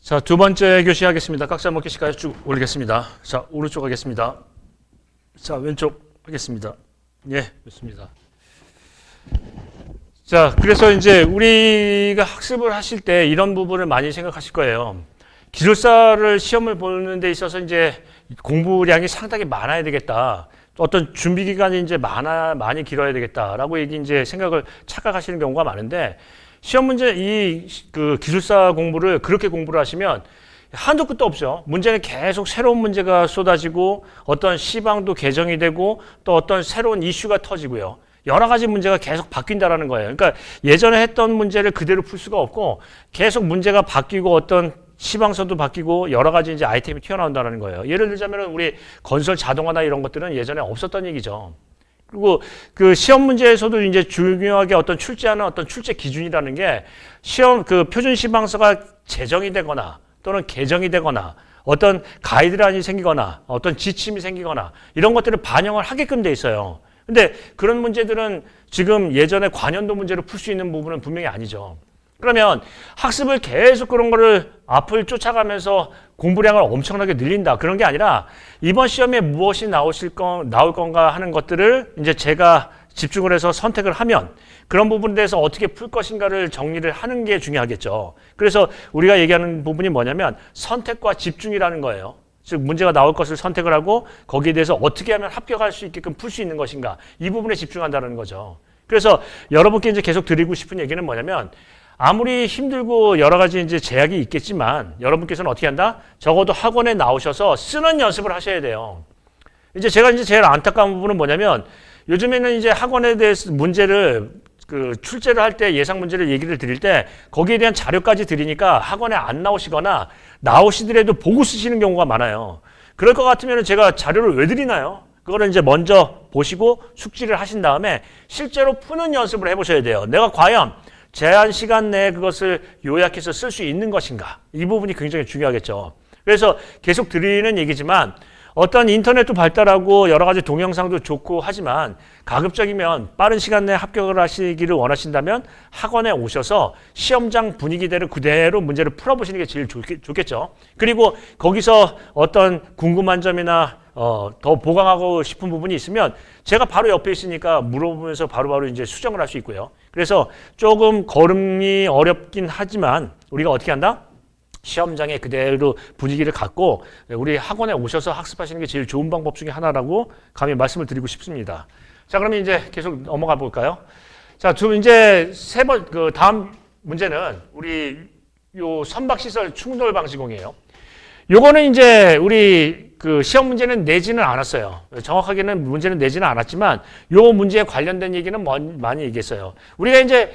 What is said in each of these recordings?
자, 두 번째 교시 하겠습니다. 깍지 한번 끼실까요? 쭉 올리겠습니다. 자, 오른쪽 하겠습니다. 자, 왼쪽 하겠습니다. 예, 좋습니다. 자, 그래서 이제 우리가 학습을 하실 때 이런 부분을 많이 생각하실 거예요. 기술사를 시험을 보는 데 있어서 이제 공부량이 상당히 많아야 되겠다. 어떤 준비 기간이 이제 많이 길어야 되겠다라고 이제 생각을 착각하시는 경우가 많은데, 시험 문제 그 기술사 공부를 그렇게 공부를 하시면 한도 끝도 없죠. 문제는 계속 새로운 문제가 쏟아지고 어떤 시방도 개정이 되고 또 어떤 새로운 이슈가 터지고요. 여러 가지 문제가 계속 바뀐다라는 거예요. 그러니까 예전에 했던 문제를 그대로 풀 수가 없고 계속 문제가 바뀌고 어떤 시방선도 바뀌고 여러 가지 이제 아이템이 튀어나온다는 거예요. 예를 들자면 우리 건설 자동화나 이런 것들은 예전에 없었던 얘기죠. 그리고 그 시험 문제에서도 이제 중요하게 어떤 출제하는 어떤 출제 기준이라는 게 시험 그 표준 시방서가 제정이 되거나 또는 개정이 되거나 어떤 가이드라인이 생기거나 어떤 지침이 생기거나 이런 것들을 반영을 하게끔 돼 있어요. 근데 그런 문제들은 지금 예전에 관연도 문제로 풀 수 있는 부분은 분명히 아니죠. 그러면 학습을 계속 그런 거를 앞을 쫓아가면서 공부량을 엄청나게 늘린다. 그런 게 아니라 이번 시험에 무엇이 나올 건가 하는 것들을 이제 제가 집중을 해서 선택을 하면 그런 부분에 대해서 어떻게 풀 것인가를 정리를 하는 게 중요하겠죠. 그래서 우리가 얘기하는 부분이 뭐냐면 선택과 집중이라는 거예요. 즉 문제가 나올 것을 선택을 하고 거기에 대해서 어떻게 하면 합격할 수 있게끔 풀 수 있는 것인가. 이 부분에 집중한다는 거죠. 그래서 여러분께 이제 계속 드리고 싶은 얘기는 뭐냐면 아무리 힘들고 여러 가지 이제 제약이 있겠지만 여러분께서는 어떻게 한다? 적어도 학원에 나오셔서 쓰는 연습을 하셔야 돼요. 이제 제가 이제 제일 안타까운 부분은 뭐냐면 요즘에는 이제 학원에 대해서 문제를 그 출제를 할 때 예상 문제를 얘기를 드릴 때 거기에 대한 자료까지 드리니까 학원에 안 나오시거나 나오시더라도 보고 쓰시는 경우가 많아요. 그럴 것 같으면 제가 자료를 왜 드리나요? 그거를 이제 먼저 보시고 숙지를 하신 다음에 실제로 푸는 연습을 해보셔야 돼요. 내가 과연 제한 시간 내에 그것을 요약해서 쓸 수 있는 것인가? 이 부분이 굉장히 중요하겠죠. 그래서 계속 드리는 얘기지만 어떤 인터넷도 발달하고 여러 가지 동영상도 좋고 하지만 가급적이면 빠른 시간 내에 합격을 하시기를 원하신다면 학원에 오셔서 시험장 분위기대로 그대로 문제를 풀어보시는 게 제일 좋겠죠. 그리고 거기서 어떤 궁금한 점이나 더 보강하고 싶은 부분이 있으면 제가 바로 옆에 있으니까 물어보면서 바로바로 이제 수정을 할 수 있고요. 그래서 조금 걸음이 어렵긴 하지만 우리가 어떻게 한다? 시험장에 그대로 분위기를 갖고 우리 학원에 오셔서 학습하시는 게 제일 좋은 방법 중에 하나라고 감히 말씀을 드리고 싶습니다. 자, 그러면 이제 계속 넘어가 볼까요? 자, 이제 그 다음 문제는 우리 요 선박시설 충돌 방지공이에요. 요거는 이제 우리 그 시험 문제는 내지는 않았어요. 정확하게는 문제는 내지는 않았지만 요 문제에 관련된 얘기는 많이 얘기했어요. 우리가 이제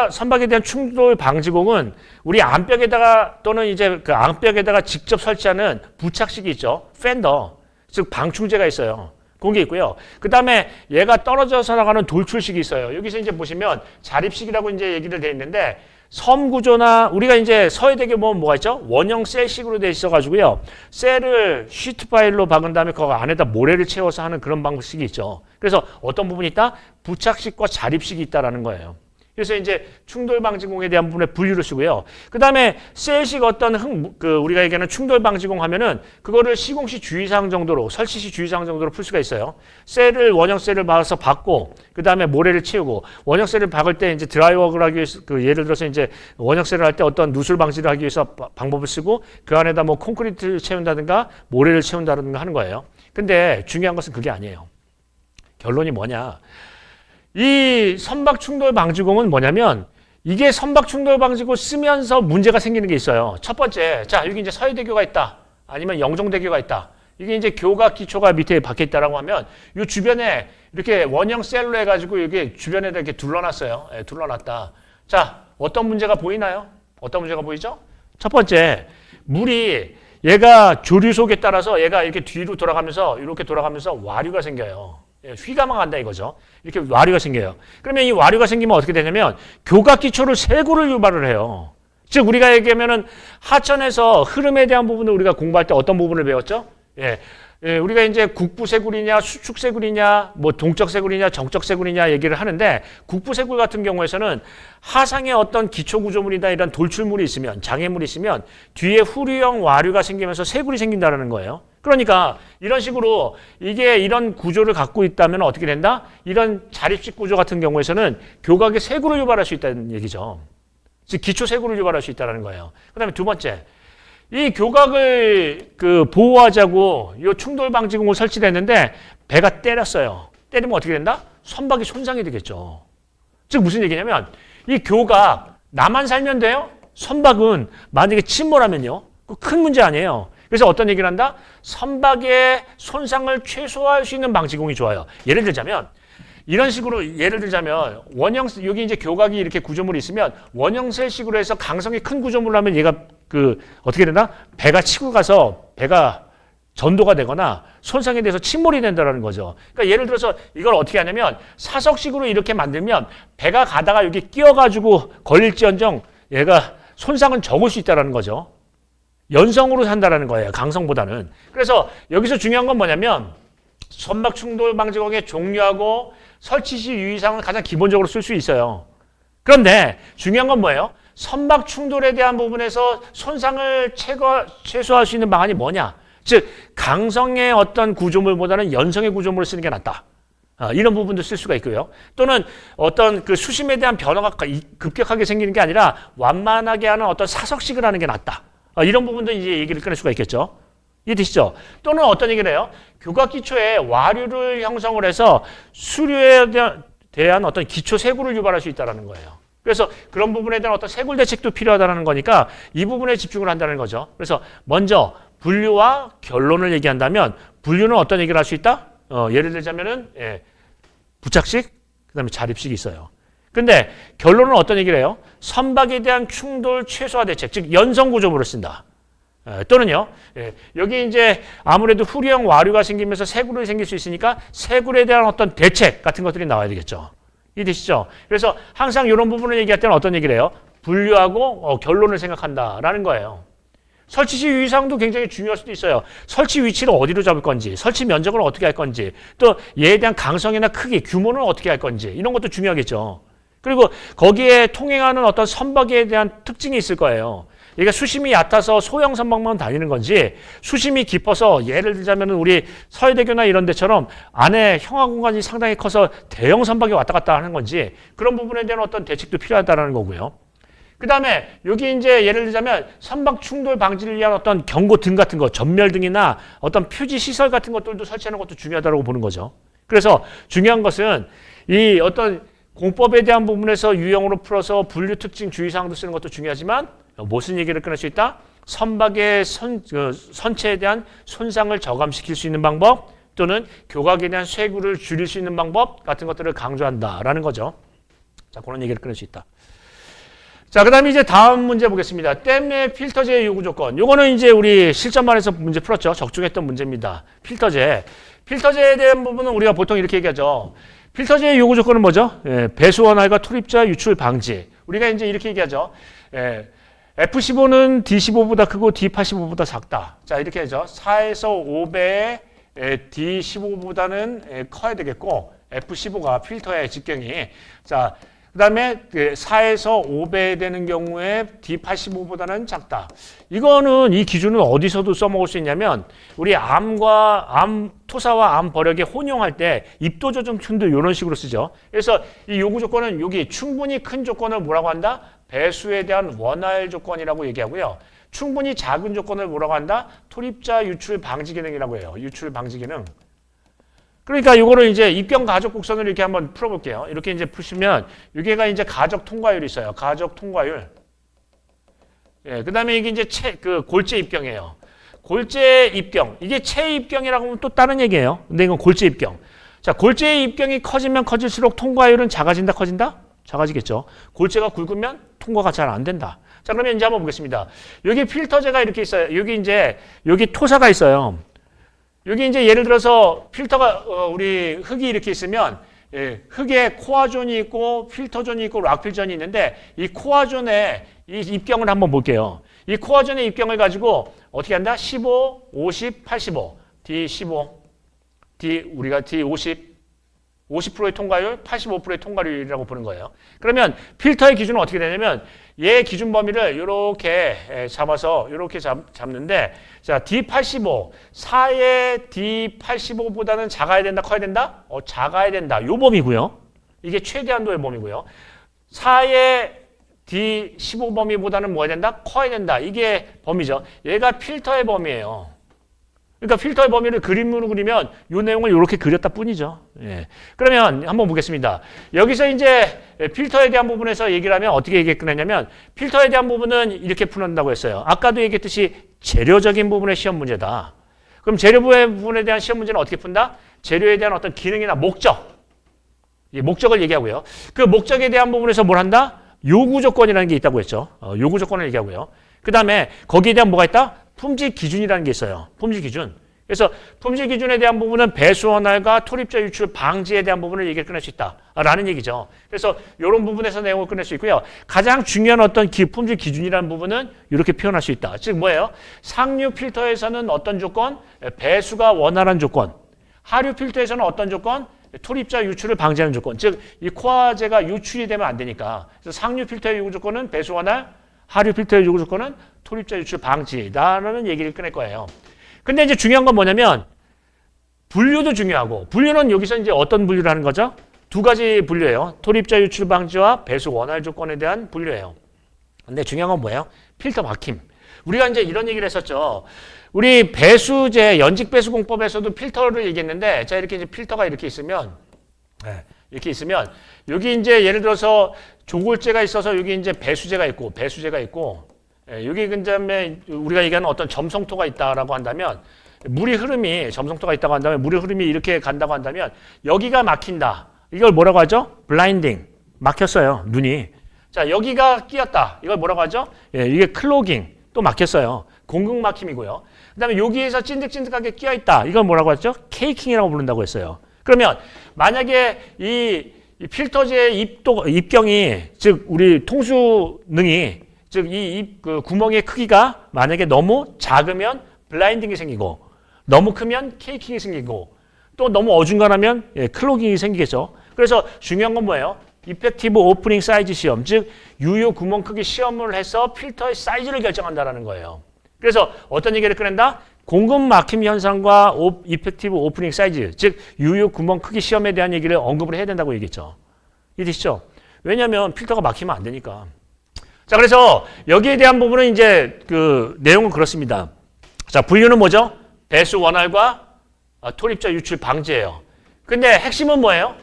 선박에 대한 충돌 방지공은 우리 암벽에다가 또는 이제 그 암벽에다가 직접 설치하는 부착식이 있죠. 팬더, 즉 방충제가 있어요. 그게 있고요. 그 다음에 얘가 떨어져서 나가는 돌출식이 있어요. 여기서 이제 보시면 자립식이라고 이제 얘기를 돼 있는데 섬 구조나 우리가 이제 서해대교 보면 뭐가 있죠? 원형 셀식으로 돼 있어가지고요. 셀을 시트 파일로 박은 다음에 그 안에다 모래를 채워서 하는 그런 방식이 있죠. 그래서 어떤 부분이 있다? 부착식과 자립식이 있다라는 거예요. 그래서 이제 충돌 방지공에 대한 부분에 분류를 쓰고요. 그 다음에 셀식 어떤 우리가 얘기하는 충돌 방지공 하면은 그거를 시공시 주의사항 정도로, 설치시 주의사항 정도로 풀 수가 있어요. 원형 셀을 박아서 박고, 그 다음에 모래를 채우고, 원형 셀을 박을 때 이제 드라이워크를 하기 위해서, 예를 들어서 이제 원형 셀을 할 때 어떤 누설 방지를 하기 위해서 방법을 쓰고, 그 안에다 뭐 콘크리트를 채운다든가, 모래를 채운다든가 하는 거예요. 근데 중요한 것은 그게 아니에요. 결론이 뭐냐. 이 선박 충돌 방지공은 뭐냐면 이게 선박 충돌 방지공 쓰면서 문제가 생기는 게 있어요. 첫 번째, 자, 여기 이제 서해대교가 있다. 아니면 영종대교가 있다. 이게 이제 교각 기초가 밑에 박혀 있다라고 하면 이 주변에 이렇게 원형 셀로 해가지고 여기 주변에다 이렇게 둘러놨어요. 예, 둘러놨다. 자, 어떤 문제가 보이나요? 어떤 문제가 보이죠? 첫 번째, 물이 얘가 조류 속에 따라서 얘가 이렇게 뒤로 돌아가면서 이렇게 돌아가면서 와류가 생겨요. 휘가만 간다 이거죠. 이렇게 와류가 생겨요. 그러면 이 와류가 생기면 어떻게 되냐면 교각 기초를 세구를 유발을 해요. 즉 우리가 얘기하면은 하천에서 흐름에 대한 부분을 우리가 공부할 때 어떤 부분을 배웠죠? 예, 예, 우리가 이제 국부세굴이냐 수축세굴이냐 뭐 동적세굴이냐 정적세굴이냐 얘기를 하는데 국부세굴 같은 경우에서는 하상에 어떤 기초구조물이나 이런 돌출물이 있으면 장애물이 있으면 뒤에 후류형 와류가 생기면서 세굴이 생긴다는 거예요. 그러니까 이런 식으로 이게 이런 구조를 갖고 있다면 어떻게 된다? 이런 자립식 구조 같은 경우에서는 교각에 세굴을 유발할 수 있다는 얘기죠. 즉 기초 세굴을 유발할 수 있다는 거예요. 그다음에 두 번째, 이 교각을 보호하자고 이 충돌 방지공을 설치를 했는데 배가 때렸어요. 때리면 어떻게 된다? 선박이 손상이 되겠죠. 즉 무슨 얘기냐면 이 교각 나만 살면 돼요? 선박은 만약에 침몰하면요. 큰 문제 아니에요. 그래서 어떤 얘기를 한다? 선박의 손상을 최소화할 수 있는 방지공이 좋아요. 예를 들자면 이런 식으로 예를 들자면 여기 이제 교각이 이렇게 구조물이 있으면 원형셀식으로 해서 강성이 큰 구조물을 하면 얘가 어떻게 되나? 배가 치고 가서 배가 전도가 되거나 손상에 대해서 침몰이 된다는 거죠. 그러니까 예를 들어서 이걸 어떻게 하냐면 사석식으로 이렇게 만들면 배가 가다가 여기 끼어가지고 걸릴지언정 얘가 손상은 적을 수 있다는 거죠. 연성으로 산다는 거예요. 강성보다는. 그래서 여기서 중요한 건 뭐냐면 선박 충돌 방지공의 종류하고 설치 시 유의사항을 가장 기본적으로 쓸 수 있어요. 그런데 중요한 건 뭐예요? 선박 충돌에 대한 부분에서 손상을 최소화할 수 있는 방안이 뭐냐? 즉 강성의 어떤 구조물보다는 연성의 구조물을 쓰는 게 낫다. 이런 부분도 쓸 수가 있고요. 또는 어떤 수심에 대한 변화가 급격하게 생기는 게 아니라 완만하게 하는 어떤 사석식을 하는 게 낫다. 이런 부분도 이제 얘기를 꺼낼 수가 있겠죠. 이해되시죠? 또는 어떤 얘기를 해요? 교각 기초에 와류를 형성을 해서 수류에 대한 어떤 기초 세굴을 유발할 수 있다는 거예요. 그래서 그런 부분에 대한 어떤 세굴 대책도 필요하다는 거니까 이 부분에 집중을 한다는 거죠. 그래서 먼저 분류와 결론을 얘기한다면 분류는 어떤 얘기를 할 수 있다? 예를 들자면은 부착식, 그다음에 자립식이 있어요. 근데 결론은 어떤 얘기를 해요? 선박에 대한 충돌 최소화 대책, 즉 연성 구조물을 쓴다. 또는요, 여기 이제 아무래도 후류형 와류가 생기면서 세굴이 생길 수 있으니까 세굴에 대한 어떤 대책 같은 것들이 나와야 되겠죠. 이해되시죠? 그래서 항상 이런 부분을 얘기할 때는 어떤 얘기를 해요? 분류하고 결론을 생각한다라는 거예요. 설치 시 유의사항도 굉장히 중요할 수도 있어요. 설치 위치를 어디로 잡을 건지, 설치 면적을 어떻게 할 건지, 또 얘에 대한 강성이나 크기, 규모는 어떻게 할 건지 이런 것도 중요하겠죠. 그리고 거기에 통행하는 어떤 선박에 대한 특징이 있을 거예요. 그러니까 수심이 얕아서 소형 선박만 다니는 건지 수심이 깊어서 예를 들자면 우리 서해대교나 이런 데처럼 안에 형화 공간이 상당히 커서 대형 선박이 왔다 갔다 하는 건지 그런 부분에 대한 어떤 대책도 필요하다는 거고요. 그 다음에 여기 이제 예를 들자면 선박 충돌 방지를 위한 어떤 경고등 같은 거, 전멸등이나 어떤 표지 시설 같은 것들도 설치하는 것도 중요하다고 보는 거죠. 그래서 중요한 것은 이 어떤 공법에 대한 부분에서 유형으로 풀어서 분류 특징 주의사항도 쓰는 것도 중요하지만 무슨 얘기를 꺼낼 수 있다? 선박의 선체에 대한 손상을 저감시킬 수 있는 방법 또는 교각에 대한 쇄구를 줄일 수 있는 방법 같은 것들을 강조한다라는 거죠. 자, 그런 얘기를 꺼낼 수 있다. 자, 그 다음에 이제 다음 문제 보겠습니다. 댐의 필터제 요구 조건. 요거는 이제 우리 실전반에서 문제 풀었죠. 적중했던 문제입니다. 필터제. 필터제에 대한 부분은 우리가 보통 이렇게 얘기하죠. 필터제의 요구 조건은 뭐죠? 배수 원활과 투입자 유출 방지. 우리가 이제 이렇게 얘기하죠. F15는 D15보다 크고 D85보다 작다. 자, 이렇게 하죠. 4에서 5배의 D15보다는 커야 되겠고, F15가 필터의 직경이. 자, 그 다음에 4에서 5배 되는 경우에 D85보다는 작다. 이거는 이 기준은 어디서도 써먹을 수 있냐면 우리 토사와 암 버력에 혼용할 때 입도 조정 춘도 이런 식으로 쓰죠. 그래서 이 요구 조건은 여기 충분히 큰 조건을 뭐라고 한다? 배수에 대한 원활 조건이라고 얘기하고요. 충분히 작은 조건을 뭐라고 한다? 투입자 유출 방지 기능이라고 해요. 유출 방지 기능. 그러니까 이거를 이제 입경 가적 곡선을 이렇게 한번 풀어볼게요. 이렇게 이제 푸시면 여기가 이제 가적 통과율이 있어요. 가적 통과율. 그 다음에 이게 이제 골재 입경이에요. 골재 입경. 이게 채 입경이라고 하면 또 다른 얘기예요. 근데 이건 골재 입경. 자, 골재 입경이 커지면 커질수록 통과율은 작아진다, 커진다? 작아지겠죠. 골재가 굵으면 통과가 잘 안 된다. 자, 그러면 이제 한번 보겠습니다. 여기 필터제가 이렇게 있어요. 여기 토사가 있어요. 여기 이제 예를 들어서 필터가 우리 흙이 이렇게 있으면 흙에 코어존이 있고 필터존이 있고 락필존이 있는데 이 코어존의 이 입경을 한번 볼게요. 이 코어존의 입경을 가지고 어떻게 한다? 15, 50, 85. D15, 우리가 D50, 50%의 통과율, 85%의 통과율이라고 보는 거예요. 그러면 필터의 기준은 어떻게 되냐면 얘 기준 범위를 이렇게 잡아서 이렇게 잡는데 자 D85, 4의 D85보다는 작아야 된다, 커야 된다? 작아야 된다. 요 범위고요. 이게 최대한도의 범위고요. 4의 D15 범위보다는 뭐 해야 된다? 커야 된다. 이게 범위죠. 얘가 필터의 범위예요. 그러니까 필터의 범위를 그림으로 그리면 이 내용을 이렇게 그렸다 뿐이죠. 예. 그러면 한번 보겠습니다. 여기서 이제 필터에 대한 부분에서 얘기를 하면 어떻게 얘기했냐면 필터에 대한 부분은 이렇게 푸는다고 했어요. 아까도 얘기했듯이 재료적인 부분의 시험 문제다. 그럼 재료 부분에 대한 시험 문제는 어떻게 푼다? 재료에 대한 어떤 기능이나 목적. 이 목적을 얘기하고요. 그 목적에 대한 부분에서 뭘 한다? 요구 조건이라는 게 있다고 했죠. 요구 조건을 얘기하고요. 그 다음에 거기에 대한 뭐가 있다? 품질 기준이라는 게 있어요. 품질 기준. 그래서 품질 기준에 대한 부분은 배수 원활과 토립자 유출 방지에 대한 부분을 얘기를 끝낼 수 있다라는 얘기죠. 그래서 이런 부분에서 내용을 끝낼 수 있고요. 가장 중요한 어떤 품질 기준이라는 부분은 이렇게 표현할 수 있다. 즉 뭐예요? 상류 필터에서는 어떤 조건? 배수가 원활한 조건. 하류 필터에서는 어떤 조건? 토립자 유출을 방지하는 조건. 즉 이 코화제가 유출이 되면 안 되니까. 그래서 상류 필터의 요구 조건은 배수 원활, 하류 필터의 요구 조건은 토립자 유출 방지라는 얘기를 꺼낼 거예요. 근데 이제 중요한 건 뭐냐면 분류도 중요하고 분류는 여기서 이제 어떤 분류를 하는 거죠? 두 가지 분류예요. 토립자 유출 방지와 배수 원활 조건에 대한 분류예요. 근데 중요한 건 뭐예요? 필터 막힘. 우리가 이제 이런 얘기를 했었죠. 우리 배수제 연직 배수 공법에서도 필터를 얘기했는데 자 이렇게 이제 필터가 이렇게 있으면 여기 이제 예를 들어서 조골제가 있어서 여기 이제 배수제가 있고 여기 그다음에 우리가 얘기하는 어떤 점성토가 있다라고 한다면 물의 흐름이 점성토가 있다고 한다면 물의 흐름이 이렇게 간다고 한다면 여기가 막힌다. 이걸 뭐라고 하죠? 블라인딩. 막혔어요. 눈이. 자 여기가 끼었다. 이걸 뭐라고 하죠? 이게 클로깅. 또 막혔어요. 공급 막힘이고요. 그다음에 여기에서 찐득찐득하게 끼어 있다. 이걸 뭐라고 하죠? 케이킹이라고 부른다고 했어요. 그러면 만약에 이 필터제의 입경이 즉 우리 통수능이 즉 이 그 구멍의 크기가 만약에 너무 작으면 블라인딩이 생기고 너무 크면 케이킹이 생기고 또 너무 어중간하면 클로깅이 생기겠죠. 그래서 중요한 건 뭐예요? 이펙티브 오프닝 사이즈 시험, 즉 유효 구멍 크기 시험을 해서 필터의 사이즈를 결정한다라는 거예요. 그래서 어떤 얘기를 꺼낸다? 공급 막힘 현상과 이펙티브 오프닝 사이즈, 즉 유효 구멍 크기 시험에 대한 얘기를 언급을 해야 된다고 얘기했죠. 이해되시죠? 왜냐하면 필터가 막히면 안 되니까. 자, 그래서 여기에 대한 부분은 이제 그 내용은 그렇습니다. 자, 분류는 뭐죠? 배수 원활과 토립자 유출 방지예요. 근데 핵심은 뭐예요?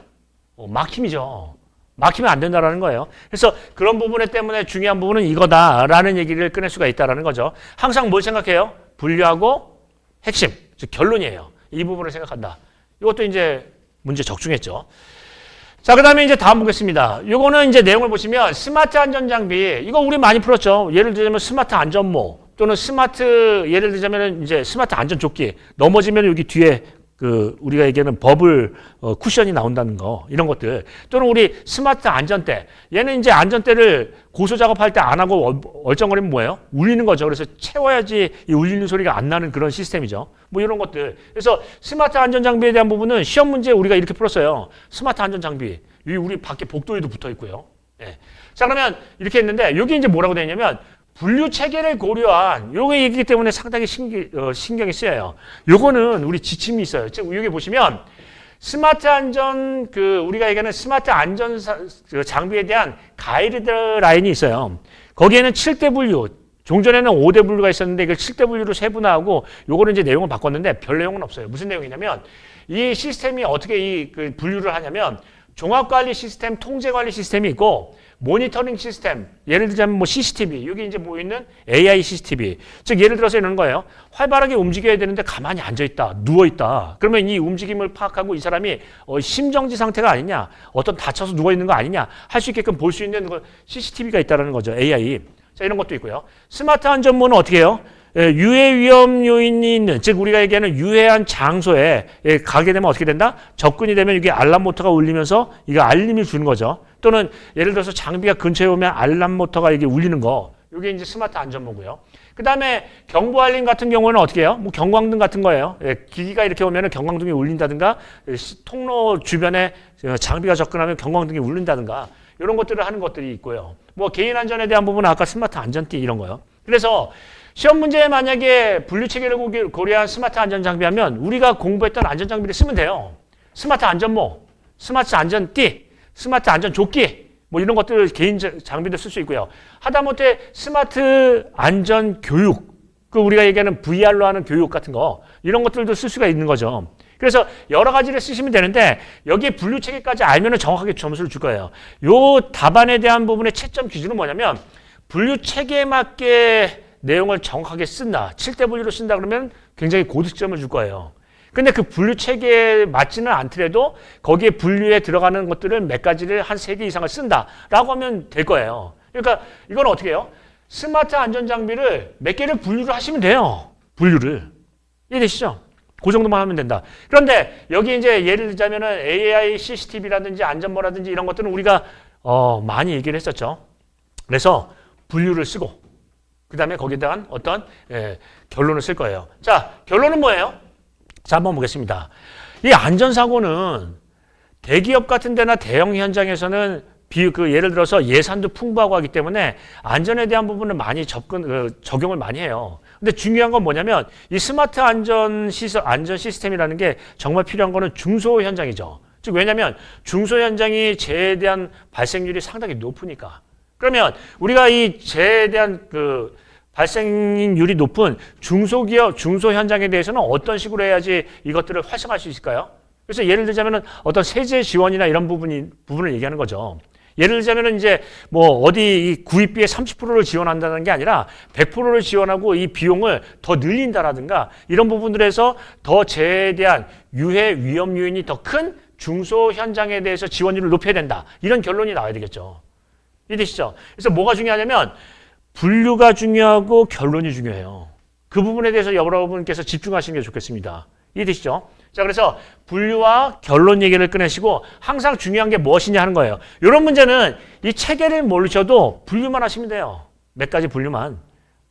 막힘이죠. 막히면 안 된다라는 거예요. 그래서 그런 부분 때문에 중요한 부분은 이거다라는 얘기를 꺼낼 수가 있다라는 거죠. 항상 뭘 생각해요? 분류하고 핵심, 즉 결론이에요. 이 부분을 생각한다. 이것도 이제 문제 적중했죠. 자, 그 다음에 이제 다음 보겠습니다. 요거는 이제 내용을 보시면 스마트 안전장비, 이거 우리 많이 풀었죠. 예를 들자면 스마트 안전모 또는 예를 들자면 이제 스마트 안전조끼. 넘어지면 여기 뒤에 그 우리가 얘기하는 버블 쿠션이 나온다는 거, 이런 것들. 또는 우리 스마트 안전대. 얘는 이제 안전대를 고소 작업할 때 안 하고 얼쩡거리면 뭐예요? 울리는 거죠. 그래서 채워야지 이 울리는 소리가 안 나는 그런 시스템이죠. 뭐 이런 것들. 그래서 스마트 안전장비에 대한 부분은 시험 문제 우리가 이렇게 풀었어요. 스마트 안전장비. 여기 우리 밖에 복도에도 붙어 있고요. 예. 자, 그러면 이렇게 했는데 여기 이제 뭐라고 되어 있냐면 분류 체계를 고려한 요게 얘기기 때문에 상당히 신경이 쓰여요. 요거는 우리 지침이 있어요. 즉 여기 보시면 스마트 안전 우리가 얘기하는 스마트 안전 장비에 대한 가이드라인이 있어요. 거기에는 7대 분류, 종전에는 5대 분류가 있었는데 이걸 7대 분류로 세분화하고 요거는 이제 내용을 바꿨는데 별 내용은 없어요. 무슨 내용이냐면 이 시스템이 어떻게 그 분류를 하냐면 종합관리 시스템, 통제관리 시스템이 있고 모니터링 시스템, 예를 들자면 뭐 CCTV, 여기 이제 뭐 있는 AI CCTV. 즉 예를 들어서 이런 거예요. 활발하게 움직여야 되는데 가만히 앉아있다, 누워있다. 그러면 이 움직임을 파악하고 이 사람이 심정지 상태가 아니냐, 어떤 다쳐서 누워있는 거 아니냐 할 수 있게끔 볼 수 있는 CCTV가 있다는 거죠. AI. 자, 이런 것도 있고요. 스마트 안전모는 어떻게 해요? 유해 위험 요인이 있는, 즉 우리가 얘기하는 유해한 장소에 가게 되면 어떻게 된다? 접근이 되면 이게 알람 모터가 울리면서 이거 알림을 주는 거죠. 또는 예를 들어서 장비가 근처에 오면 알람 모터가 이게 울리는 거, 이게 이제 스마트 안전모고요. 그 다음에 경보 알림 같은 경우는 어떻게 해요? 뭐 경광등 같은 거예요. 예, 기기가 이렇게 오면은 경광등이 울린다든가, 통로 주변에 장비가 접근하면 경광등이 울린다든가, 이런 것들을 하는 것들이 있고요. 뭐 개인 안전에 대한 부분은 아까 스마트 안전띠 이런 거요. 그래서 시험 문제에 만약에 분류 체계를 고려한 스마트 안전 장비하면 우리가 공부했던 안전 장비를 쓰면 돼요. 스마트 안전모, 스마트 안전띠, 스마트 안전조끼, 뭐 이런 것들 개인 장비도 쓸 수 있고요. 하다못해 스마트 안전 교육, 그 우리가 얘기하는 VR로 하는 교육 같은 거, 이런 것들도 쓸 수가 있는 거죠. 그래서 여러 가지를 쓰시면 되는데 여기에 분류 체계까지 알면은 정확하게 점수를 줄 거예요. 요 답안에 대한 부분의 채점 기준은 뭐냐면 분류 체계에 맞게 내용을 정확하게 쓴다. 7대 분류로 쓴다 그러면 굉장히 고득점을 줄 거예요. 근데 그 분류 체계에 맞지는 않더라도 거기에 분류에 들어가는 것들을 몇 가지를 한 3개 이상을 쓴다라고 하면 될 거예요. 그러니까 이건 어떻게 해요? 스마트 안전 장비를 몇 개를 분류를 하시면 돼요. 분류를. 이해되시죠? 그 정도만 하면 된다. 그런데 여기 이제 예를 들자면은 AI, CCTV라든지 안전모라든지 이런 것들은 우리가 많이 얘기를 했었죠. 그래서 분류를 쓰고 그 다음에 거기에 대한 어떤 결론을 쓸 거예요. 자, 결론은 뭐예요? 자, 한번 보겠습니다. 이 안전사고는 대기업 같은 데나 대형 현장에서는 예를 들어서 예산도 풍부하고 하기 때문에 안전에 대한 부분을 많이 적용을 많이 해요. 근데 중요한 건 뭐냐면 이 스마트 안전 시스템이라는 게 정말 필요한 거는 중소 현장이죠. 즉, 왜냐면 중소 현장이 재해에 대한 발생률이 상당히 높으니까. 그러면 우리가 이 재해에 대한 발생률이 높은 중소기업, 중소 현장에 대해서는 어떤 식으로 해야지 이것들을 활성화할 수 있을까요? 그래서 예를 들자면은 어떤 세제 지원이나 이런 부분을 얘기하는 거죠. 예를 들자면은 이제 뭐 어디 이 구입비의 30%를 지원한다는 게 아니라 100%를 지원하고 이 비용을 더 늘린다라든가 이런 부분들에서 더 재해에 대한 유해 위험 요인이 더 큰 중소 현장에 대해서 지원율을 높여야 된다. 이런 결론이 나와야 되겠죠. 이해되시죠? 그래서 뭐가 중요하냐면 분류가 중요하고 결론이 중요해요. 그 부분에 대해서 여러분께서 집중하시는 게 좋겠습니다. 이해되시죠? 자, 그래서 분류와 결론 얘기를 꺼내시고 항상 중요한 게 무엇이냐 하는 거예요. 이런 문제는 이 체계를 모르셔도 분류만 하시면 돼요. 몇 가지 분류만.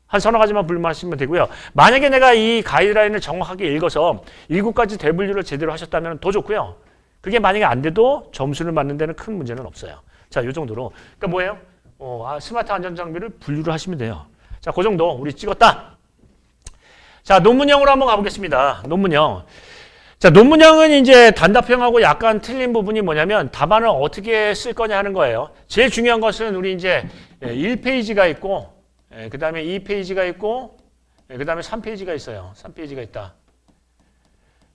한 서너 가지만 분류만 하시면 되고요. 만약에 내가 이 가이드라인을 정확하게 읽어서 7가지 대분류를 제대로 하셨다면 더 좋고요. 그게 만약에 안 돼도 점수를 맞는 데는 큰 문제는 없어요. 자, 이 정도로. 그러니까 뭐예요? 스마트 안전 장비를 분류를 하시면 돼요. 자, 그 정도 우리 찍었다. 자, 논문형으로 한번 가보겠습니다. 논문형. 자, 논문형은 이제 단답형하고 약간 틀린 부분이 뭐냐면 답안을 어떻게 쓸 거냐 하는 거예요. 제일 중요한 것은 우리 이제 1페이지가 있고, 그 다음에 2페이지가 있고, 그 다음에 3페이지가 있어요. 3페이지가 있다.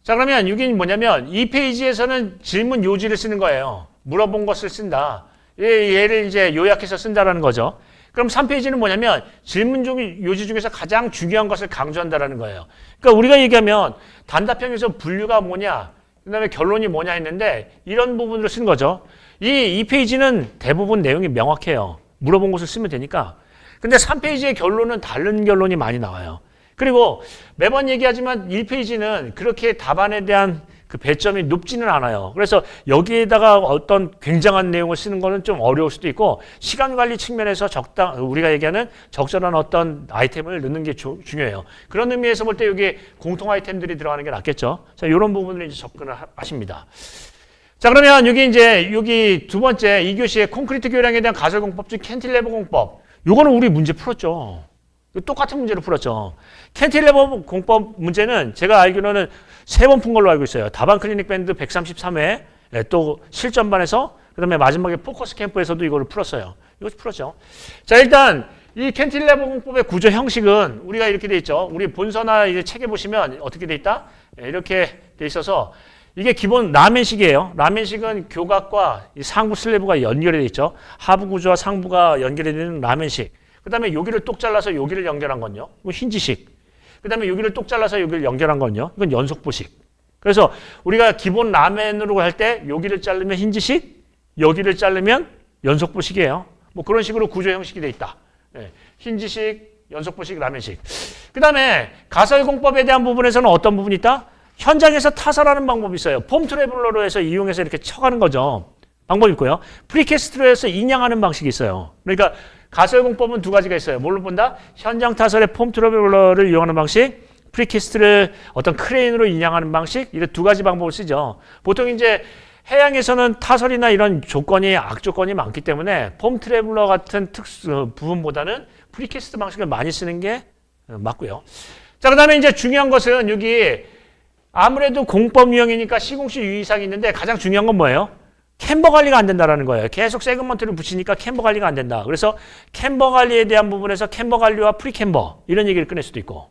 자, 그러면 이게 뭐냐면 2페이지에서는 질문 요지를 쓰는 거예요. 물어본 것을 쓴다. 얘를 이제 요약해서 쓴다라는 거죠. 그럼 3페이지는 뭐냐면 질문 요지 중에서 가장 중요한 것을 강조한다라는 거예요. 그러니까 우리가 얘기하면 단답형에서 분류가 뭐냐, 그 다음에 결론이 뭐냐 했는데 이런 부분으로 쓴 거죠. 이 2페이지는 대부분 내용이 명확해요. 물어본 것을 쓰면 되니까. 근데 3페이지의 결론은 다른 결론이 많이 나와요. 그리고 매번 얘기하지만 1페이지는 그렇게 답안에 대한 그 배점이 높지는 않아요. 그래서 여기에다가 어떤 굉장한 내용을 쓰는 거는 좀 어려울 수도 있고 시간 관리 측면에서 우리가 얘기하는 적절한 어떤 아이템을 넣는 게 중요해요. 그런 의미에서 볼 때 여기 공통 아이템들이 들어가는 게 낫겠죠. 자, 이런 부분을 이제 접근을 하십니다. 자, 그러면 여기 두 번째 2교시의 콘크리트 교량에 대한 가설공법 중 캔틸레버 공법. 요거는 우리 문제 풀었죠. 똑같은 문제를 풀었죠. 캔틸레버 공법 문제는 제가 알기로는 3번 푼 걸로 알고 있어요. 다방 클리닉 밴드 133회, 또 실전반에서, 그 다음에 마지막에 포커스 캠프에서도 이거를 풀었어요. 이거 풀었죠. 자, 일단 이 캔틸레버 공법의 구조 형식은 우리가 이렇게 돼 있죠. 우리 본서나 이제 책에 보시면 어떻게 돼 있다? 이렇게 돼 있어서 이게 기본 라멘식이에요. 라멘식은 교각과 이 상부 슬래브가 연결이 돼 있죠. 하부 구조와 상부가 연결이 되는 라멘식. 그 다음에 여기를 똑 잘라서 여기를 연결한 건요. 이거 힌지식. 그 다음에 여기를 똑 잘라서 여기를 연결한 건요. 이건 연속부식. 그래서 우리가 기본 라멘으로 할 때 여기를 자르면 힌지식, 여기를 자르면 연속부식이에요. 뭐 그런 식으로 구조 형식이 돼 있다. 힌지식, 연속부식, 라멘식. 그 다음에 가설공법에 대한 부분에서는 어떤 부분이 있다? 현장에서 타설하는 방법이 있어요. 폼 트래블러로 해서 이용해서 이렇게 쳐가는 거죠. 방법이 있고요. 프리캐스트로 해서 인양하는 방식이 있어요. 그러니까 가설공법은 두 가지가 있어요. 뭘로 본다? 현장 타설의 폼 트러블러를 이용하는 방식, 프리캐스트를 어떤 크레인으로 인양하는 방식, 이런 두 가지 방법을 쓰죠. 보통 이제 해양에서는 타설이나 이런 조건이 악조건이 많기 때문에 폼 트래블러 같은 특수 부분보다는 프리캐스트 방식을 많이 쓰는 게 맞고요. 자, 그다음에 이제 중요한 것은 여기 아무래도 공법 유형이니까 시공시 유의사항이 있는데 가장 중요한 건 뭐예요? 캠버 관리가 안 된다라는 거예요. 계속 세그먼트를 붙이니까 캠버 관리가 안 된다. 그래서 캠버 관리에 대한 부분에서 캠버 관리와 프리캠버 이런 얘기를 꺼낼 수도 있고.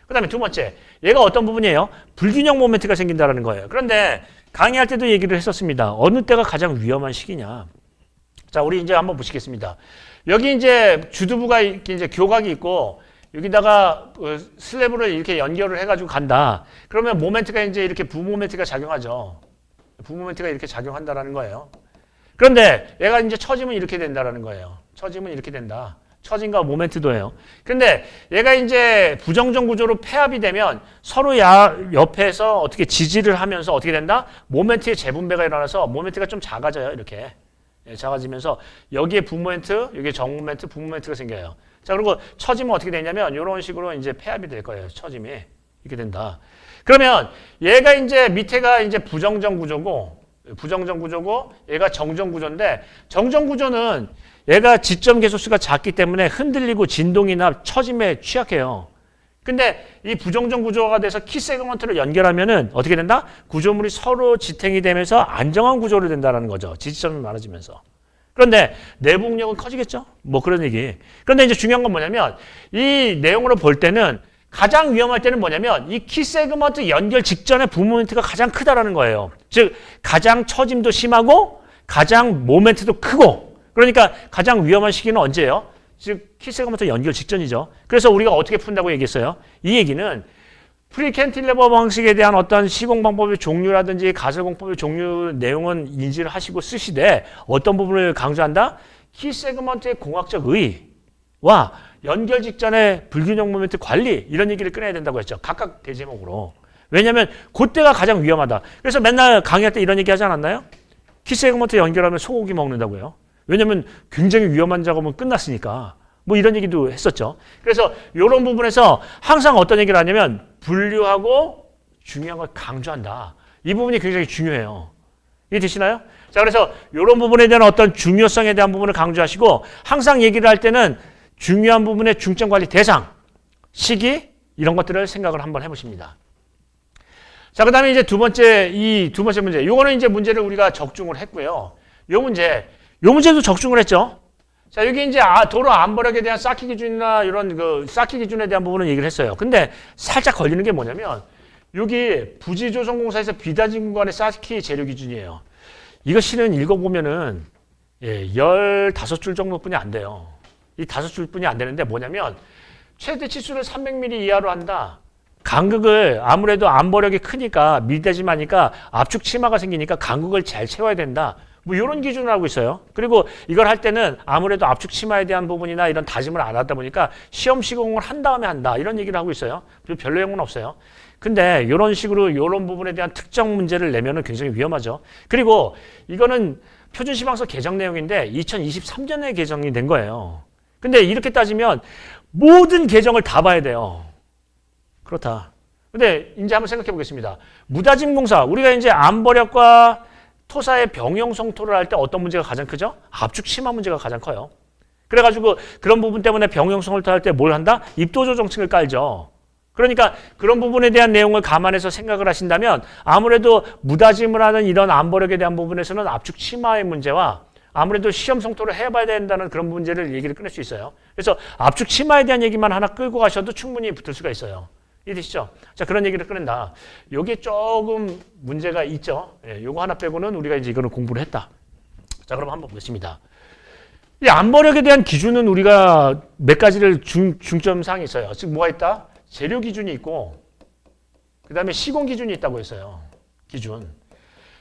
그 다음에 두 번째, 얘가 어떤 부분이에요? 불균형 모멘트가 생긴다는 거예요. 그런데 강의할 때도 얘기를 했었습니다. 어느 때가 가장 위험한 시기냐? 자, 우리 이제 한번 보시겠습니다. 여기 이제 주두부가 이렇게 이제 교각이 있고 여기다가 슬래브를 이렇게 연결을 해가지고 간다. 그러면 모멘트가 이제 이렇게 부모멘트가 작용하죠. 부모멘트가 이렇게 작용한다라는 거예요. 그런데 얘가 이제 처지면 이렇게 된다라는 거예요. 처지면 이렇게 된다. 처진과 모멘트도예요. 그런데 얘가 이제 부정전 구조로 폐합이 되면 서로 옆에서 어떻게 지지를 하면서 어떻게 된다? 모멘트의 재분배가 일어나서 모멘트가 좀 작아져요. 이렇게. 작아지면서 여기에 부모멘트, 여기에 정모멘트, 부모멘트가 생겨요. 자, 그리고 처지면 어떻게 되냐면 이런 식으로 이제 폐합이 될 거예요. 처짐이. 이렇게 된다. 그러면 얘가 이제 밑에가 이제 부정전 구조고 얘가 정전 구조인데 정전 구조는 얘가 지점 계속수가 작기 때문에 흔들리고 진동이나 처짐에 취약해요. 근데 이 부정전 구조가 돼서 키 세그먼트를 연결하면은 어떻게 된다? 구조물이 서로 지탱이 되면서 안정한 구조로 된다는 거죠. 지지점이 많아지면서. 그런데 내부 응력은 커지겠죠? 뭐 그런 얘기. 그런데 이제 중요한 건 뭐냐면 이 내용으로 볼 때는 가장 위험할 때는 뭐냐면 이 키 세그먼트 연결 직전에 부모멘트가 가장 크다라는 거예요. 즉 가장 처짐도 심하고 가장 모멘트도 크고 그러니까 가장 위험한 시기는 언제예요? 즉 키 세그먼트 연결 직전이죠. 그래서 우리가 어떻게 푼다고 얘기했어요? 이 얘기는 프리캔틸레버 방식에 대한 어떤 시공 방법의 종류라든지 가설공법의 종류 내용은 인지를 하시고 쓰시되 어떤 부분을 강조한다? 키 세그먼트의 공학적 의의와 연결 직전의 불균형 모멘트 관리 이런 얘기를 꺼내야 된다고 했죠. 각각 대제목으로. 왜냐하면 그때가 가장 위험하다. 그래서 맨날 강의할 때 이런 얘기 하지 않았나요? 키 세그먼트 연결하면 소고기 먹는다고요. 왜냐하면 굉장히 위험한 작업은 끝났으니까. 뭐 이런 얘기도 했었죠. 그래서 이런 부분에서 항상 어떤 얘기를 하냐면 분류하고 중요한 걸 강조한다. 이 부분이 굉장히 중요해요. 이해되시나요? 자, 그래서 이런 부분에 대한 어떤 중요성에 대한 부분을 강조하시고 항상 얘기를 할 때는 중요한 부분의 중점 관리 대상, 시기 이런 것들을 생각을 한번 해보십니다. 자, 그다음에 이제 두 번째 문제. 요거는 이제 문제를 우리가 적중을 했고요. 요 문제도 적중을 했죠. 자, 여기 이제 도로 안보력에 대한 쌓기 기준이나 이런 그 쌓기 기준에 대한 부분은 얘기를 했어요. 근데 살짝 걸리는 게 뭐냐면 여기 부지조성공사에서 비단지 구간의 쌓기 재료 기준이에요. 이거 실은 읽어보면은 15줄 정도뿐이 안 돼요. 이 5줄뿐이 안 되는데 뭐냐면 최대 치수를 300mm 이하로 한다. 간극을 아무래도 안보력이 크니까 미대지마니까 압축 치마가 생기니까 간극을 잘 채워야 된다. 뭐 이런 기준을 하고 있어요. 그리고 이걸 할 때는 아무래도 압축 치마에 대한 부분이나 이런 다짐을 안 하다 보니까 시험 시공을 한 다음에 한다. 이런 얘기를 하고 있어요. 별 내용은 없어요. 근데 이런 식으로 이런 부분에 대한 특정 문제를 내면은 굉장히 위험하죠. 그리고 이거는 표준시방서 개정 내용인데 2023년에 개정이 된 거예요. 근데 이렇게 따지면 모든 개정을 다 봐야 돼요. 그렇다. 근데 이제 한번 생각해 보겠습니다. 무다짐공사, 우리가 이제 안보력과 토사의 병용성토를 할 때 어떤 문제가 가장 크죠? 압축 치마 문제가 가장 커요. 그래가지고 그런 부분 때문에 병용성토를 할 때 뭘 한다? 입도조정층을 깔죠. 그러니까 그런 부분에 대한 내용을 감안해서 생각을 하신다면 아무래도 무다짐을 하는 이런 안보력에 대한 부분에서는 압축 치마의 문제와 아무래도 시험 성토를 해봐야 된다는 그런 문제를 얘기를 꺼낼 수 있어요. 그래서 압축 치마에 대한 얘기만 하나 끌고 가셔도 충분히 붙을 수가 있어요. 이해되시죠? 자, 그런 얘기를 꺼낸다. 요게 조금 문제가 있죠. 요거 하나 빼고는 우리가 이제 이거는 공부를 했다. 자, 그럼 한번 보겠습니다. 이 안보력에 대한 기준은 우리가 몇 가지를 중점 사항이 있어요. 즉 뭐가 있다? 재료 기준이 있고 그 다음에 시공 기준이 있다고 했어요. 기준.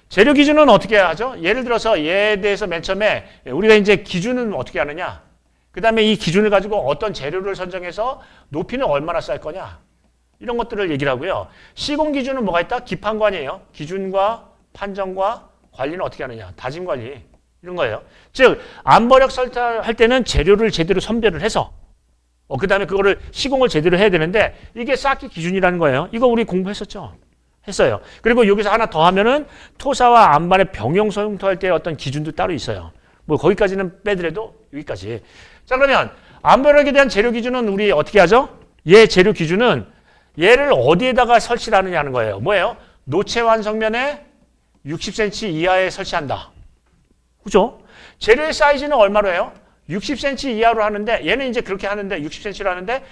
재료 기준은 어떻게 하죠? 예를 들어서 얘에 대해서 맨 처음에 우리가 이제 기준은 어떻게 하느냐? 그 다음에 이 기준을 가지고 어떤 재료를 선정해서 높이는 얼마나 쌀 거냐? 이런 것들을 얘기를 하고요. 시공 기준은 뭐가 있다? 기판관이에요. 기준과 판정과 관리는 어떻게 하느냐? 다짐 관리. 이런 거예요. 즉 암버력 설탕할 때는 재료를 제대로 선별을 해서 그다음에 그거를 시공을 제대로 해야 되는데 이게 쌓기 기준이라는 거예요. 이거 우리 공부했었죠. 했어요. 그리고 여기서 하나 더 하면은 토사와 암반의 병용 소용토할 때 어떤 기준도 따로 있어요. 뭐 거기까지는 빼더라도 여기까지. 자, 그러면 암버력에 대한 재료 기준은 우리 어떻게 하죠? 얘 재료 기준은 얘를 어디에다가 설치를 하느냐는 거예요. 뭐예요? 노체 완성면에 60cm 이하에 설치한다. 그죠? 재료의 사이즈는 얼마로 해요? 60cm 이하로 하는데 얘는 이제 그렇게 하는데 60cm로 하는데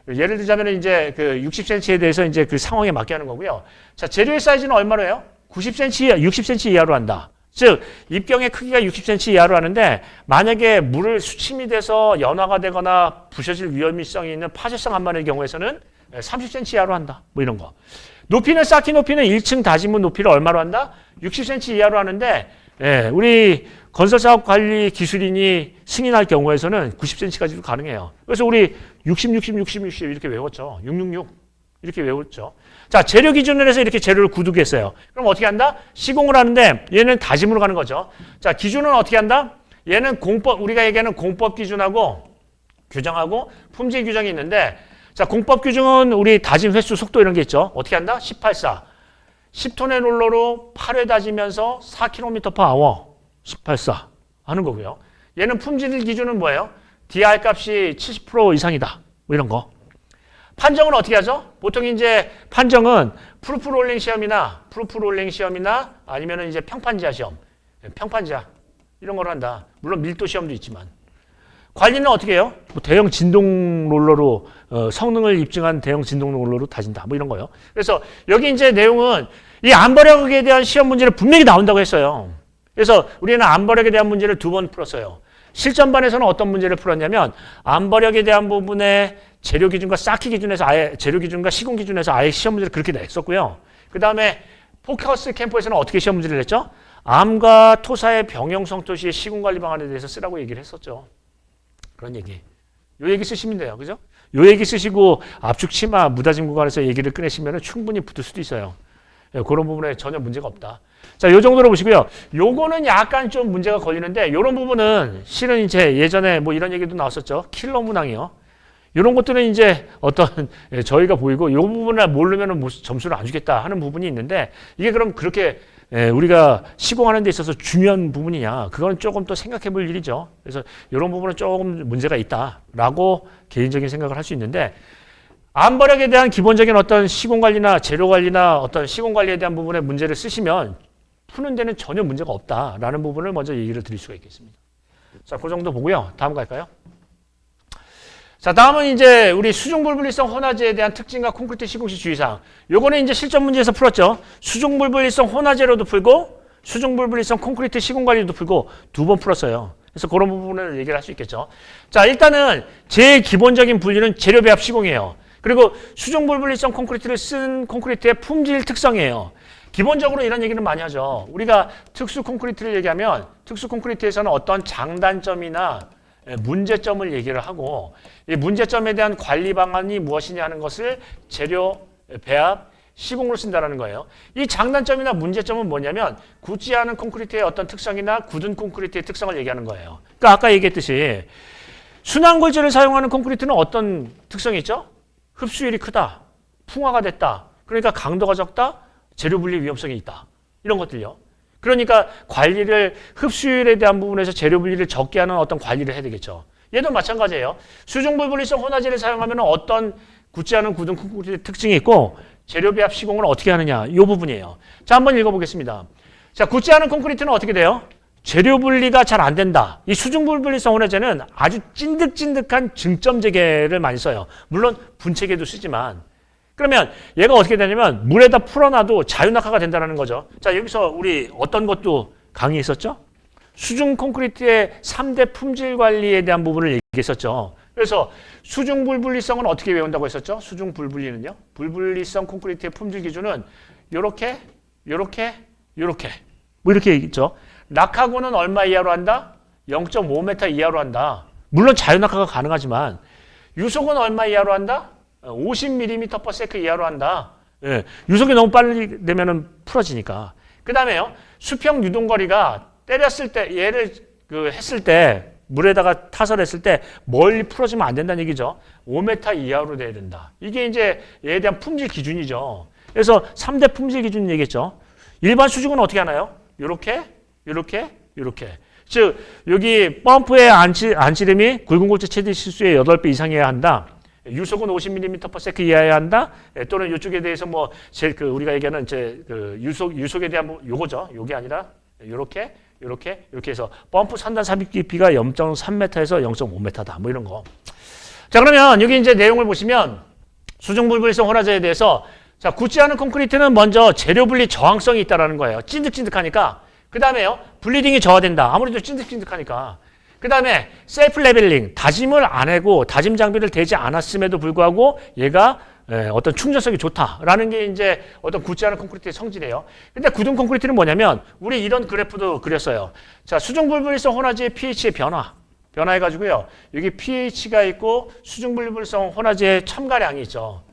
예를 들자면 이제 그 60cm에 대해서 이제 그 상황에 맞게 하는 거고요. 자, 재료의 사이즈는 얼마로 해요? 90cm 이하, 60cm 이하로 한다. 즉 입경의 크기가 60cm 이하로 하는데 만약에 물을 수침이 돼서 연화가 되거나 부셔질 위험성이 있는 파쇄성 암반의 경우에서는 30cm 이하로 한다. 뭐 이런 거. 높이는 쌓기 높이는 1층 다지문 높이를 얼마로 한다? 60cm 이하로 하는데 우리 건설사업 관리 기술인이 승인할 경우에서는 90cm까지도 가능해요. 그래서 우리 60, 60, 60, 60 이렇게 외웠죠. 666 이렇게 외웠죠. 자, 재료 기준으로 해서 이렇게 재료를 구두겠어요. 그럼 어떻게 한다? 시공을 하는데 얘는 다짐으로 가는 거죠. 자, 기준은 어떻게 한다? 얘는 공법, 우리가 얘기하는 공법 기준하고 규정하고 품질 규정이 있는데 자, 공법 규정은 우리 다짐 횟수 속도 이런 게 있죠. 어떻게 한다? 18사. 10톤의 롤러로 8회 다지면서 4km/h 18사 하는 거고요. 얘는 품질 기준은 뭐예요? DI 값이 70% 이상이다. 뭐 이런 거. 판정은 어떻게 하죠? 보통 이제 판정은 프루프 롤링 시험이나 아니면은 이제 평판지하 시험, 평판지하 이런 걸 한다. 물론 밀도 시험도 있지만 관리는 어떻게 해요? 뭐 대형 진동 롤러로 성능을 입증한 대형 진동 롤러로 다진다. 뭐 이런 거요. 그래서 여기 이제 내용은 이 암버력에 대한 시험 문제를 분명히 나온다고 했어요. 그래서 우리는 암버력에 대한 문제를 2번 풀었어요. 실전반에서는 어떤 문제를 풀었냐면 암버력에 대한 부분에 재료 기준과 쌓기 기준에서 아예 재료 기준과 시공 기준에서 아예 시험 문제를 그렇게 냈었고요. 그 다음에 포커스 캠프에서는 어떻게 시험 문제를 냈죠? 암과 토사의 병용 성토 시의 시공 관리 방안에 대해서 쓰라고 얘기를 했었죠. 그런 얘기. 요 얘기 쓰시면 돼요. 그죠? 요 얘기 쓰시고 압축 치마 무다짐 구간에서 얘기를 꺼내시면 충분히 붙을 수도 있어요. 그런 부분에 전혀 문제가 없다. 자, 요 정도로 보시고요. 요거는 약간 좀 문제가 걸리는데 요런 부분은 실은 이제 예전에 뭐 이런 얘기도 나왔었죠. 킬러 문항이요. 이런 것들은 이제 어떤 저희가 보이고 이 부분을 모르면 점수를 안 주겠다 하는 부분이 있는데 이게 그럼 그렇게 우리가 시공하는 데 있어서 중요한 부분이냐 그거는 조금 또 생각해 볼 일이죠. 그래서 이런 부분은 조금 문제가 있다라고 개인적인 생각을 할 수 있는데 암버력에 대한 기본적인 어떤 시공 관리나 재료 관리나 어떤 시공 관리에 대한 부분에 문제를 쓰시면 푸는 데는 전혀 문제가 없다라는 부분을 먼저 얘기를 드릴 수가 있겠습니다. 자, 그 정도 보고요. 다음 갈까요? 자, 다음은 이제 우리 수중불분리성 혼화제에 대한 특징과 콘크리트 시공시 주의사항. 요거는 이제 실전 문제에서 풀었죠. 수중불분리성 혼화제로도 풀고 수중불분리성 콘크리트 시공관리도 풀고 2번 풀었어요. 그래서 그런 부분을 얘기를 할 수 있겠죠. 자, 일단은 제일 기본적인 분류는 재료 배합 시공이에요. 그리고 수중불분리성 콘크리트를 쓴 콘크리트의 품질 특성이에요. 기본적으로 이런 얘기는 많이 하죠. 우리가 특수 콘크리트를 얘기하면 특수 콘크리트에서는 어떤 장단점이나 문제점을 얘기를 하고 이 문제점에 대한 관리 방안이 무엇이냐 하는 것을 재료 배합 시공으로 쓴다는 거예요. 이 장단점이나 문제점은 뭐냐면 굳지 않은 콘크리트의 어떤 특성이나 굳은 콘크리트의 특성을 얘기하는 거예요. 그러니까 아까 얘기했듯이 순환골재를 사용하는 콘크리트는 어떤 특성이 있죠? 흡수율이 크다, 풍화가 됐다, 그러니까 강도가 적다, 재료 분리 위험성이 있다. 이런 것들요. 그러니까 관리를 흡수율에 대한 부분에서 재료 분리를 적게 하는 어떤 관리를 해야 되겠죠. 얘도 마찬가지예요. 수중불분리성 혼화제를 사용하면 어떤 굳지 않은 굳은 콘크리트의 특징이 있고 재료 배합 시공을 어떻게 하느냐 이 부분이에요. 자, 한번 읽어보겠습니다. 자, 굳지 않은 콘크리트는 어떻게 돼요? 재료 분리가 잘 안 된다. 이 수중불분리성 혼화제는 아주 찐득찐득한 증점 재개를 많이 써요. 물론 분체계도 쓰지만 그러면 얘가 어떻게 되냐면 물에다 풀어놔도 자유낙하가 된다는 거죠. 자, 여기서 우리 어떤 것도 강의했었죠? 수중 콘크리트의 3대 품질 관리에 대한 부분을 얘기했었죠. 그래서 수중 불분리성은 어떻게 외운다고 했었죠? 수중 불분리는요. 불분리성 콘크리트의 품질 기준은 요렇게 뭐 이렇게 있죠. 낙하고는 얼마 이하로 한다? 0.5m 이하로 한다. 물론 자유낙하가 가능하지만 유속은 얼마 이하로 한다? 50mm/s 이하로 한다. 예, 유속이 너무 빨리 되면은 풀어지니까. 그 다음에요. 수평 유동거리가 때렸을 때 얘를 했을 때 물에다가 타설했을 때 멀리 풀어지면 안 된다는 얘기죠. 5m 이하로 돼야 된다. 이게 이제 얘에 대한 품질 기준이죠. 그래서 3대 품질 기준 얘기했죠. 일반 수중은 어떻게 하나요? 요렇게, 요렇게, 요렇게. 즉 여기 펌프의 안지름이 굵은 골재 최대 실수의 8배 이상이어야 한다. 유속은 50mm/s 이하여야 한다. 또는 이쪽에 대해서 뭐 제일 우리가 얘기하는 유속에 대한 요거죠. 요게 아니라 요렇게 이렇게 해서 펌프 산단 삽입 깊이가 0.3m에서 0.5m다. 뭐 이런 거. 자, 그러면 여기 이제 내용을 보시면 수중불불성 혼화제에 대해서 자, 굳지 않은 콘크리트는 먼저 재료 분리 저항성이 있다라는 거예요. 찐득찐득하니까. 그다음에요. 블리딩이 저하된다. 아무래도 찐득찐득하니까. 그다음에 셀프 레벨링, 다짐을 안 하고 다짐 장비를 대지 않았음에도 불구하고 얘가 어떤 충전성이 좋다라는 게 이제 어떤 굳지 않은 콘크리트의 성질이에요. 근데 굳은 콘크리트는 뭐냐면 우리 이런 그래프도 그렸어요. 자, 수중불불성 혼화제의 pH의 변화해가지고요. 여기 pH가 있고 수중불불성 혼화제의 첨가량이 있죠.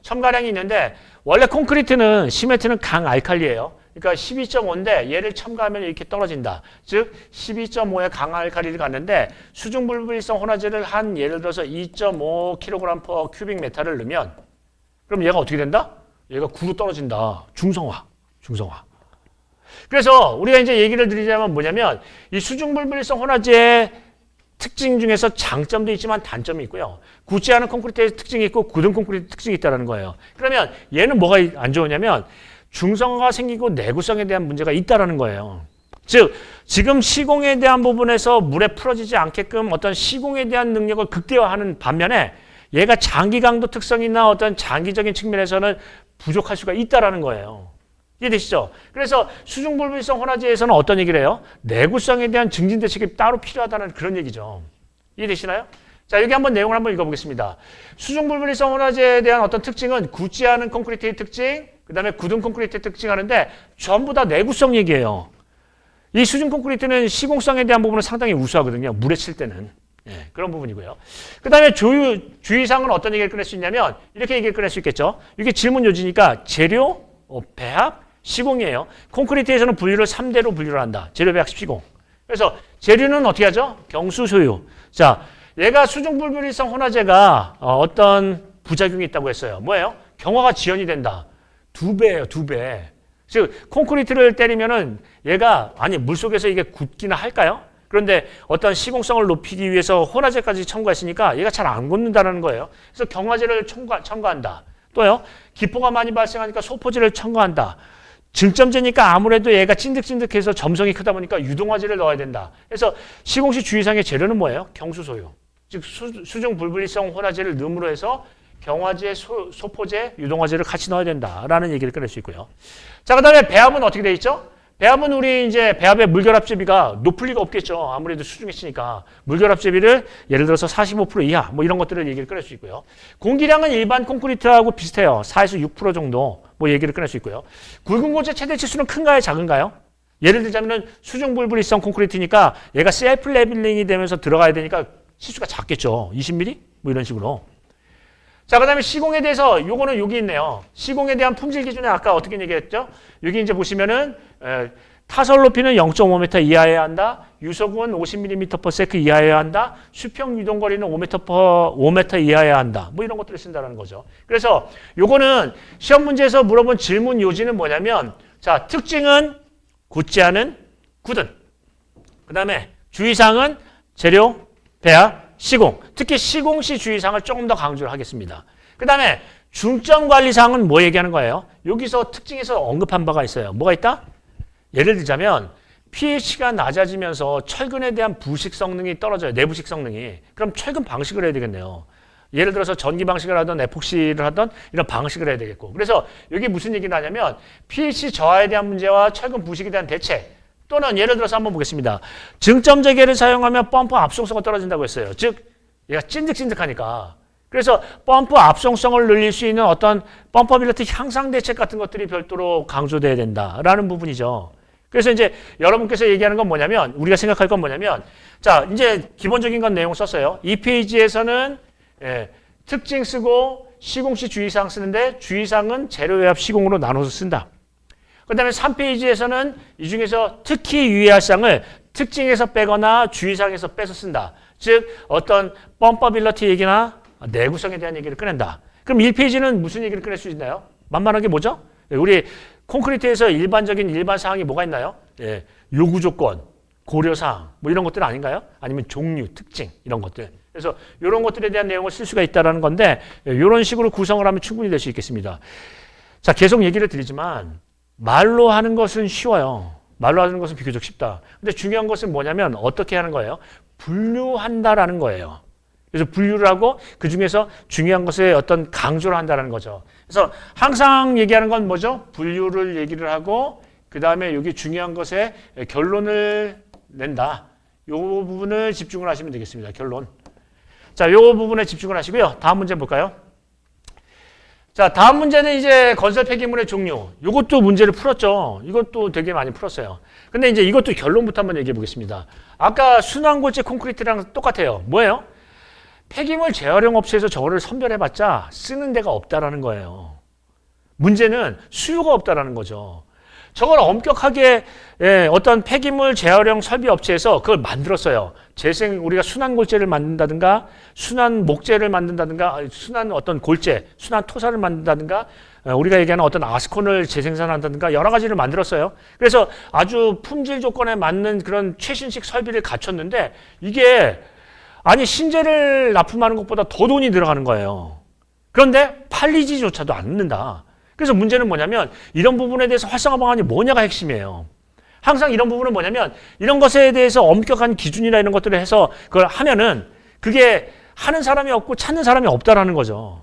첨가량이 있는데 원래 콘크리트는 시멘트는 강알칼리예요. 그러니까 12.5인데 얘를 첨가하면 이렇게 떨어진다. 즉 12.5의 강알칼리를 갔는데 수중불불성 혼화제를 한 예를 들어서 2.5kg/cubic m를 넣으면 그럼 얘가 어떻게 된다? 얘가 9로 떨어진다. 중성화. 그래서 우리가 이제 얘기를 드리자면 뭐냐면 이 수중불불성 혼화제의 특징 중에서 장점도 있지만 단점이 있고요. 굳지 않은 콘크리트의 특징이 있고 굳은 콘크리트 특징이 있다는 거예요. 그러면 얘는 뭐가 안 좋으냐면 중성화가 생기고 내구성에 대한 문제가 있다는 거예요. 즉 지금 시공에 대한 부분에서 물에 풀어지지 않게끔 어떤 시공에 대한 능력을 극대화하는 반면에 얘가 장기 강도 특성이나 어떤 장기적인 측면에서는 부족할 수가 있다는 거예요. 이해되시죠? 그래서 수중불불성 혼화제에서는 어떤 얘기를 해요? 내구성에 대한 증진 대책이 따로 필요하다는 그런 얘기죠. 이해되시나요? 자, 여기 한번 내용을 한번 읽어보겠습니다. 수중불불성 혼화제에 대한 어떤 특징은 굳지 않은 콘크리트의 특징, 그 다음에 굳은 콘크리트의 특징 하는데 전부 다 내구성 얘기예요. 이 수중 콘크리트는 시공성에 대한 부분은 상당히 우수하거든요. 물에 칠 때는. 그런 부분이고요. 그 다음에 주의사항은 어떤 얘기를 꺼낼 수 있냐면 이렇게 얘기를 꺼낼 수 있겠죠. 이게 질문 요지니까 재료, 배합, 시공이에요. 콘크리트에서는 분류를 3대로 분류를 한다. 재료, 배합, 시공. 그래서 재료는 어떻게 하죠? 경수, 소유. 자, 얘가 수중불불성 혼화제가 어떤 부작용이 있다고 했어요. 뭐예요? 경화가 지연이 된다. 2배예요, 2배. 즉 콘크리트를 때리면은 얘가 물속에서 이게 굳기나 할까요? 그런데 어떤 시공성을 높이기 위해서 혼화제까지 첨가했으니까 얘가 잘 안 굳는다는 거예요. 그래서 경화제를 첨가한다. 또요, 기포가 많이 발생하니까 소포제를 첨가한다. 증점제니까 아무래도 얘가 찐득찐득해서 점성이 크다 보니까 유동화제를 넣어야 된다. 그래서 시공시 주의사항의 재료는 뭐예요? 경수소유. 즉 수중불분리성 혼화제를 넣음으로 해서 경화제, 소포제, 유동화제를 같이 넣어야 된다라는 얘기를 꺼낼 수 있고요. 자, 그다음에 배합은 어떻게 돼 있죠? 배합은 우리 이제 배합의 물결합 제비가 높을 리가 없겠죠. 아무래도 수중에 치니까 물결합 제비를 예를 들어서 45% 이하 뭐 이런 것들을 얘기를 꺼낼 수 있고요. 공기량은 일반 콘크리트하고 비슷해요. 4에서 6% 정도 뭐 얘기를 꺼낼 수 있고요. 굵은 골재 최대 치수는 큰가요, 작은가요? 예를 들자면은 수중불분리성 콘크리트니까 얘가 셀프 레벨링이 되면서 들어가야 되니까 치수가 작겠죠. 20mm 뭐 이런 식으로. 자, 그 다음에 시공에 대해서 요거는 여기 있네요. 시공에 대한 품질 기준에 아까 어떻게 얘기했죠? 여기 이제 보시면은 타설 높이는 0.5m 이하여야 한다. 유속은 50mm/s 이하여야 한다. 수평 유동거리는 5m 이하여야 한다. 뭐 이런 것들을 쓴다는 거죠. 그래서 요거는 시험 문제에서 물어본 질문 요지는 뭐냐면 자, 특징은 굳지 않은 굳은. 그 다음에 주의사항은 재료, 배합, 시공. 특히 시공 시 주의사항을 조금 더 강조를 하겠습니다. 그 다음에 중점 관리사항은 뭐 얘기하는 거예요? 여기서 특징에서 언급한 바가 있어요. 뭐가 있다? 예를 들자면 pH가 낮아지면서 철근에 대한 부식 성능이 떨어져요. 내부식 성능이. 그럼 철근 방식을 해야 되겠네요. 예를 들어서 전기 방식을 하던 에폭시를 하던 이런 방식을 해야 되겠고. 그래서 여기 무슨 얘기를 하냐면 pH 저하에 대한 문제와 철근 부식에 대한 대책 또는 예를 들어서 한번 보겠습니다. 증점 재개를 사용하면 펌프 압송성이 떨어진다고 했어요. 즉 얘가 찐득찐득하니까. 그래서 펌프 압송성을 늘릴 수 있는 어떤 펌퍼빌리티 향상 대책 같은 것들이 별도로 강조돼야 된다라는 부분이죠. 그래서 이제 여러분께서 얘기하는 건 뭐냐면 우리가 생각할 건 뭐냐면 자, 이제 기본적인 건 내용 썼어요. 이 페이지에서는 특징 쓰고 시공시 주의사항 쓰는데 주의사항은 재료외압 시공으로 나눠서 쓴다. 그다음에 3페이지에서는 이 중에서 특히 유의할 사항을 특징에서 빼거나 주의사항에서 빼서 쓴다. 즉 어떤 펌퍼빌리티 얘기나 내구성에 대한 얘기를 꺼낸다. 그럼 1페이지는 무슨 얘기를 꺼낼 수 있나요? 만만하게 뭐죠? 우리 콘크리트에서 일반 사항이 뭐가 있나요? 예, 요구 조건, 고려 사항 뭐 이런 것들 아닌가요? 아니면 종류, 특징 이런 것들. 그래서 이런 것들에 대한 내용을 쓸 수가 있다는 건데 이런 식으로 구성을 하면 충분히 될 수 있겠습니다. 자, 계속 얘기를 드리지만 말로 하는 것은 쉬워요. 말로 하는 것은 비교적 쉽다. 근데 중요한 것은 뭐냐면 어떻게 하는 거예요? 분류한다라는 거예요. 그래서 분류를 하고 그중에서 중요한 것에 어떤 강조를 한다는 거죠. 그래서 항상 얘기하는 건 뭐죠? 분류를 얘기를 하고 그 다음에 여기 중요한 것에 결론을 낸다. 이 부분을 집중을 하시면 되겠습니다. 결론. 자, 이 부분에 집중을 하시고요. 다음 문제 볼까요? 자, 다음 문제는 이제 건설 폐기물의 종류. 이것도 문제를 풀었죠. 이것도 되게 많이 풀었어요. 근데 이제 이것도 결론부터 한번 얘기해 보겠습니다. 아까 순환골재 콘크리트랑 똑같아요. 뭐예요? 폐기물 재활용 업체에서 저거를 선별해봤자 쓰는 데가 없다라는 거예요. 문제는 수요가 없다라는 거죠. 저걸 엄격하게 어떤 폐기물 재활용 설비 업체에서 그걸 만들었어요. 우리가 순환 골재를 만든다든가 순환 목재를 만든다든가 순환 어떤 골재, 순환 토사를 만든다든가 우리가 얘기하는 어떤 아스콘을 재생산한다든가 여러 가지를 만들었어요. 그래서 아주 품질 조건에 맞는 그런 최신식 설비를 갖췄는데 이게 아니 신재를 납품하는 것보다 더 돈이 들어가는 거예요. 그런데 팔리지조차도 않는다. 그래서 문제는 뭐냐면 이런 부분에 대해서 활성화 방안이 뭐냐가 핵심이에요. 항상 이런 부분은 뭐냐면 이런 것에 대해서 엄격한 기준이나 이런 것들을 해서 그걸 하면은 그게 하는 사람이 없고 찾는 사람이 없다라는 거죠.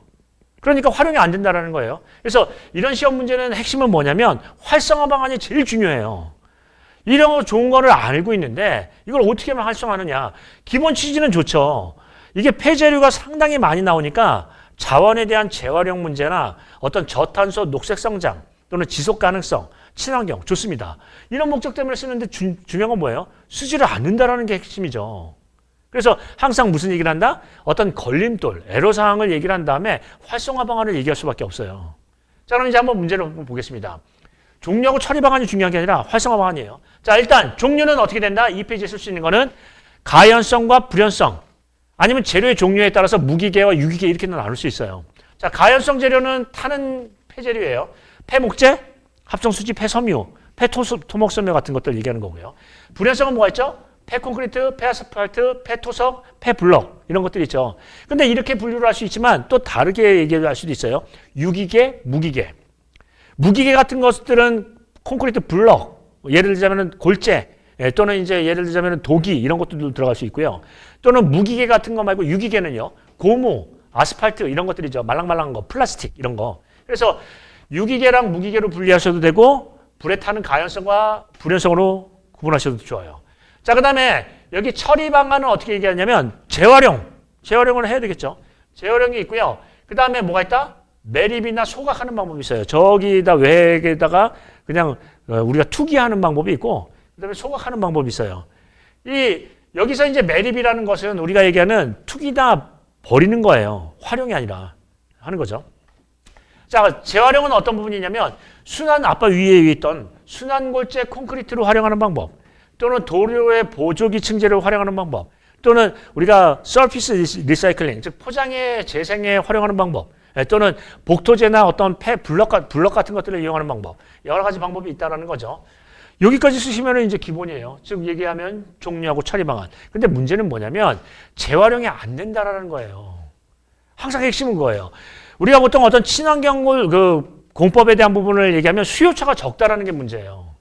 그러니까 활용이 안 된다라는 거예요. 그래서 이런 시험 문제는 핵심은 뭐냐면 활성화 방안이 제일 중요해요. 이런 거 좋은 거를 알고 있는데 이걸 어떻게 하면 활성화하느냐. 기본 취지는 좋죠. 이게 폐재료가 상당히 많이 나오니까 자원에 대한 재활용 문제나 어떤 저탄소 녹색 성장 또는 지속 가능성, 친환경 좋습니다. 이런 목적 때문에 쓰는데 중요한 건 뭐예요? 쓰지를 않는다라는 게 핵심이죠. 그래서 항상 무슨 얘기를 한다? 어떤 걸림돌, 애로사항을 얘기를 한 다음에 활성화 방안을 얘기할 수밖에 없어요. 자, 그럼 이제 한번 문제를 한번 보겠습니다. 종류하고 처리 방안이 중요한 게 아니라 활성화 방안이에요. 자, 일단 종류는 어떻게 된다? 이 페이지에 쓸 수 있는 거는 가연성과 불연성 아니면 재료의 종류에 따라서 무기계와 유기계 이렇게 나눌 수 있어요. 자, 가연성 재료는 타는 폐재료예요. 폐목재, 합성수지, 폐섬유, 폐토목섬유 같은 것들 얘기하는 거고요. 불연성은 뭐가 있죠? 폐콘크리트, 폐아스팔트, 폐토석, 폐블럭 이런 것들이 있죠. 근데 이렇게 분류를 할 수 있지만 또 다르게 얘기를 할 수도 있어요. 유기계, 무기계. 무기계 같은 것들은 콘크리트 블럭, 예를 들자면 골재, 또는 이제 예를 들자면 도기 이런 것들도 들어갈 수 있고요. 또는 무기계 같은 거 말고 유기계는요. 고무, 아스팔트 이런 것들이죠. 말랑말랑한 거, 플라스틱 이런 거. 그래서 유기계랑 무기계로 분리하셔도 되고 불에 타는 가연성과 불연성으로 구분하셔도 좋아요. 자, 그다음에 여기 처리 방안은 어떻게 얘기하냐면 재활용을 해야 되겠죠. 재활용이 있고요. 그다음에 뭐가 있다? 매립이나 소각하는 방법이 있어요. 저기다 외에다가 그냥 우리가 투기하는 방법이 있고 그다음에 소각하는 방법이 있어요. 여기서 이제 매립이라는 것은 우리가 얘기하는 투기다 버리는 거예요. 활용이 아니라 하는 거죠. 자, 재활용은 어떤 부분이냐면 아까 위에 있던 순환골재 콘크리트로 활용하는 방법 또는 도료의 보조기 층재를 활용하는 방법 또는 우리가 서피스 리사이클링 즉 포장의 재생에 활용하는 방법 또는 복토제나 어떤 블럭 같은 것들을 이용하는 방법 여러 가지 방법이 있다는 거죠. 여기까지 쓰시면 이제 기본이에요. 즉 얘기하면 종류하고 처리 방안. 근데 문제는 뭐냐면 재활용이 안 된다라는 거예요. 항상 핵심은 거예요. 우리가 보통 어떤 친환경 공법에 대한 부분을 얘기하면 수요처가 적다라는 게 문제예요.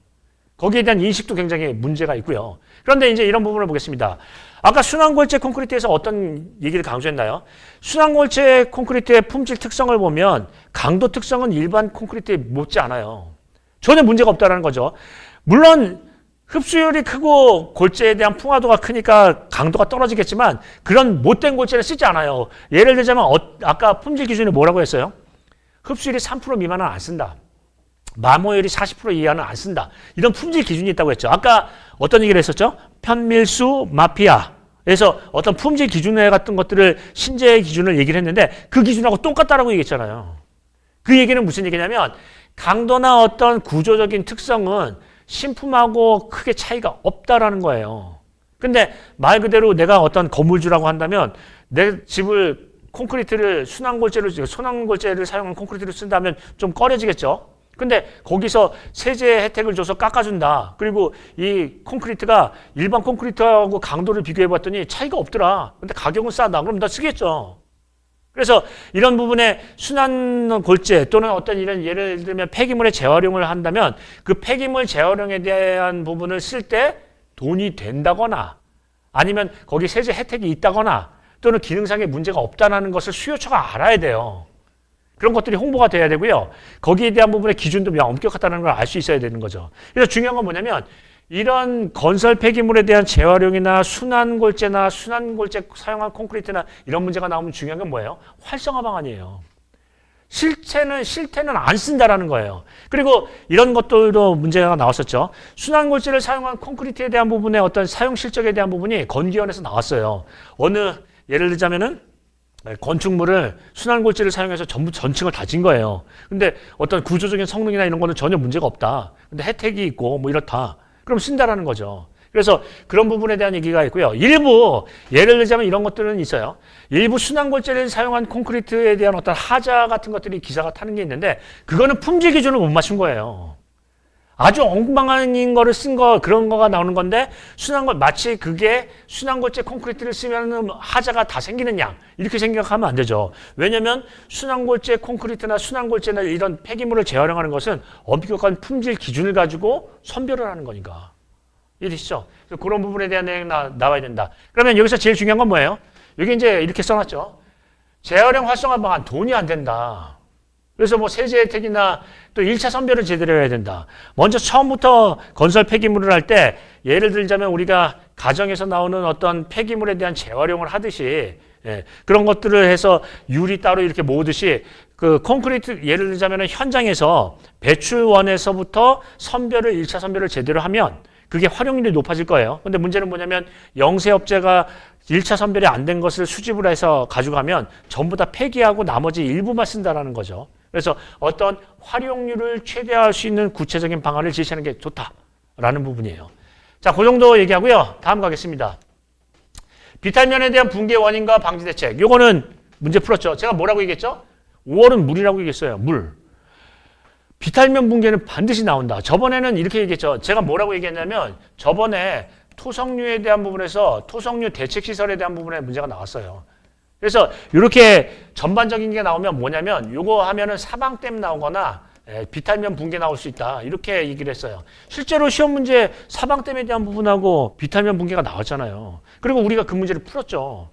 거기에 대한 인식도 굉장히 문제가 있고요. 그런데 이제 이런 부분을 보겠습니다. 아까 순환골재 콘크리트에서 어떤 얘기를 강조했나요? 순환골재 콘크리트의 품질 특성을 보면 강도 특성은 일반 콘크리트에 못지 않아요. 전혀 문제가 없다는 거죠. 물론 흡수율이 크고 골재에 대한 풍화도가 크니까 강도가 떨어지겠지만 그런 못된 골재를 쓰지 않아요. 예를 들자면 아까 품질 기준이 뭐라고 했어요? 흡수율이 3% 미만은 안 쓴다. 마모율이 40% 이하는 안 쓴다. 이런 품질 기준이 있다고 했죠. 아까 어떤 얘기를 했었죠? 편밀수, 마피아에서 어떤 품질 기준 같은 것들을 신재의 기준을 얘기를 했는데 그 기준하고 똑같다라고 얘기했잖아요. 그 얘기는 무슨 얘기냐면 강도나 어떤 구조적인 특성은 신품하고 크게 차이가 없다라는 거예요. 근데 말 그대로 내가 어떤 건물주라고 한다면 내 집을 콘크리트를 순환골재를 사용한 콘크리트를 쓴다면 좀 꺼려지겠죠. 근데 거기서 세제 혜택을 줘서 깎아준다. 그리고 이 콘크리트가 일반 콘크리트하고 강도를 비교해봤더니 차이가 없더라. 근데 가격은 싸다. 그럼 나 쓰겠죠. 그래서 이런 부분에 순환골재 또는 어떤 이런 예를 들면 폐기물의 재활용을 한다면 그 폐기물 재활용에 대한 부분을 쓸 때 돈이 된다거나 아니면 거기 세제 혜택이 있다거나 또는 기능상의 문제가 없다는 것을 수요처가 알아야 돼요. 그런 것들이 홍보가 돼야 되고요. 거기에 대한 부분의 기준도 엄격하다는 걸 알 수 있어야 되는 거죠. 그래서 중요한 건 뭐냐면 이런 건설 폐기물에 대한 재활용이나 순환골재나 순환골재 사용한 콘크리트나 이런 문제가 나오면 중요한 건 뭐예요? 활성화 방안이에요. 실태는 안 쓴다라는 거예요. 그리고 이런 것들도 문제가 나왔었죠. 순환골재를 사용한 콘크리트에 대한 부분의 어떤 사용 실적에 대한 부분이 건기원에서 나왔어요. 예를 들자면은 건축물을 순환골재를 사용해서 전부 전층을 다 진 거예요. 근데 어떤 구조적인 성능이나 이런 거는 전혀 문제가 없다. 근데 혜택이 있고 뭐 이렇다. 그럼 쓴다라는 거죠. 그래서 그런 부분에 대한 얘기가 있고요. 일부 예를 들자면 이런 것들은 있어요. 일부 순환골재를 사용한 콘크리트에 대한 어떤 하자 같은 것들이 기사가 타는 게 있는데 그거는 품질 기준을 못 맞춘 거예요. 아주 엉망한 거를 쓴 거 그런 거가 나오는 건데 마치 그게 순환골재 콘크리트를 쓰면 하자가 다 생기는 양 이렇게 생각하면 안 되죠. 왜냐하면 순환골재 콘크리트나 순환골재나 이런 폐기물을 재활용하는 것은 엄격한 품질 기준을 가지고 선별을 하는 거니까. 이해되시죠? 그런 부분에 대한 내용이 나와야 된다. 그러면 여기서 제일 중요한 건 뭐예요? 여기 이제 이렇게 써놨죠. 재활용 활성화 방안 돈이 안 된다. 그래서 뭐 세제 혜택이나 또 1차 선별을 제대로 해야 된다. 먼저 처음부터 건설 폐기물을 할 때 예를 들자면 우리가 가정에서 나오는 어떤 폐기물에 대한 재활용을 하듯이 그런 것들을 해서 유리 따로 이렇게 모으듯이 그 콘크리트 예를 들자면 현장에서 배출원에서부터 1차 선별을 제대로 하면 그게 활용률이 높아질 거예요. 근데 문제는 뭐냐면 영세업체가 1차 선별이 안 된 것을 수집을 해서 가져가면 전부 다 폐기하고 나머지 일부만 쓴다는 거죠. 그래서 어떤 활용률을 최대화할 수 있는 구체적인 방안을 제시하는 게 좋다라는 부분이에요. 자, 그 정도 얘기하고요. 다음 가겠습니다. 비탈면에 대한 붕괴 원인과 방지 대책. 요거는 문제 풀었죠. 제가 뭐라고 얘기했죠? 5월은 물이라고 얘기했어요. 물. 비탈면 붕괴는 반드시 나온다. 저번에는 이렇게 얘기했죠. 제가 뭐라고 얘기했냐면 저번에 토성류에 대한 부분에서 토성류 대책시설에 대한 부분에 문제가 나왔어요. 그래서 이렇게 전반적인 게 나오면 뭐냐면 요거 하면은 사방댐 나오거나 비탈면 붕괴 나올 수 있다. 이렇게 얘기를 했어요. 실제로 시험 문제 사방댐에 대한 부분하고 비탈면 붕괴가 나왔잖아요. 그리고 우리가 그 문제를 풀었죠.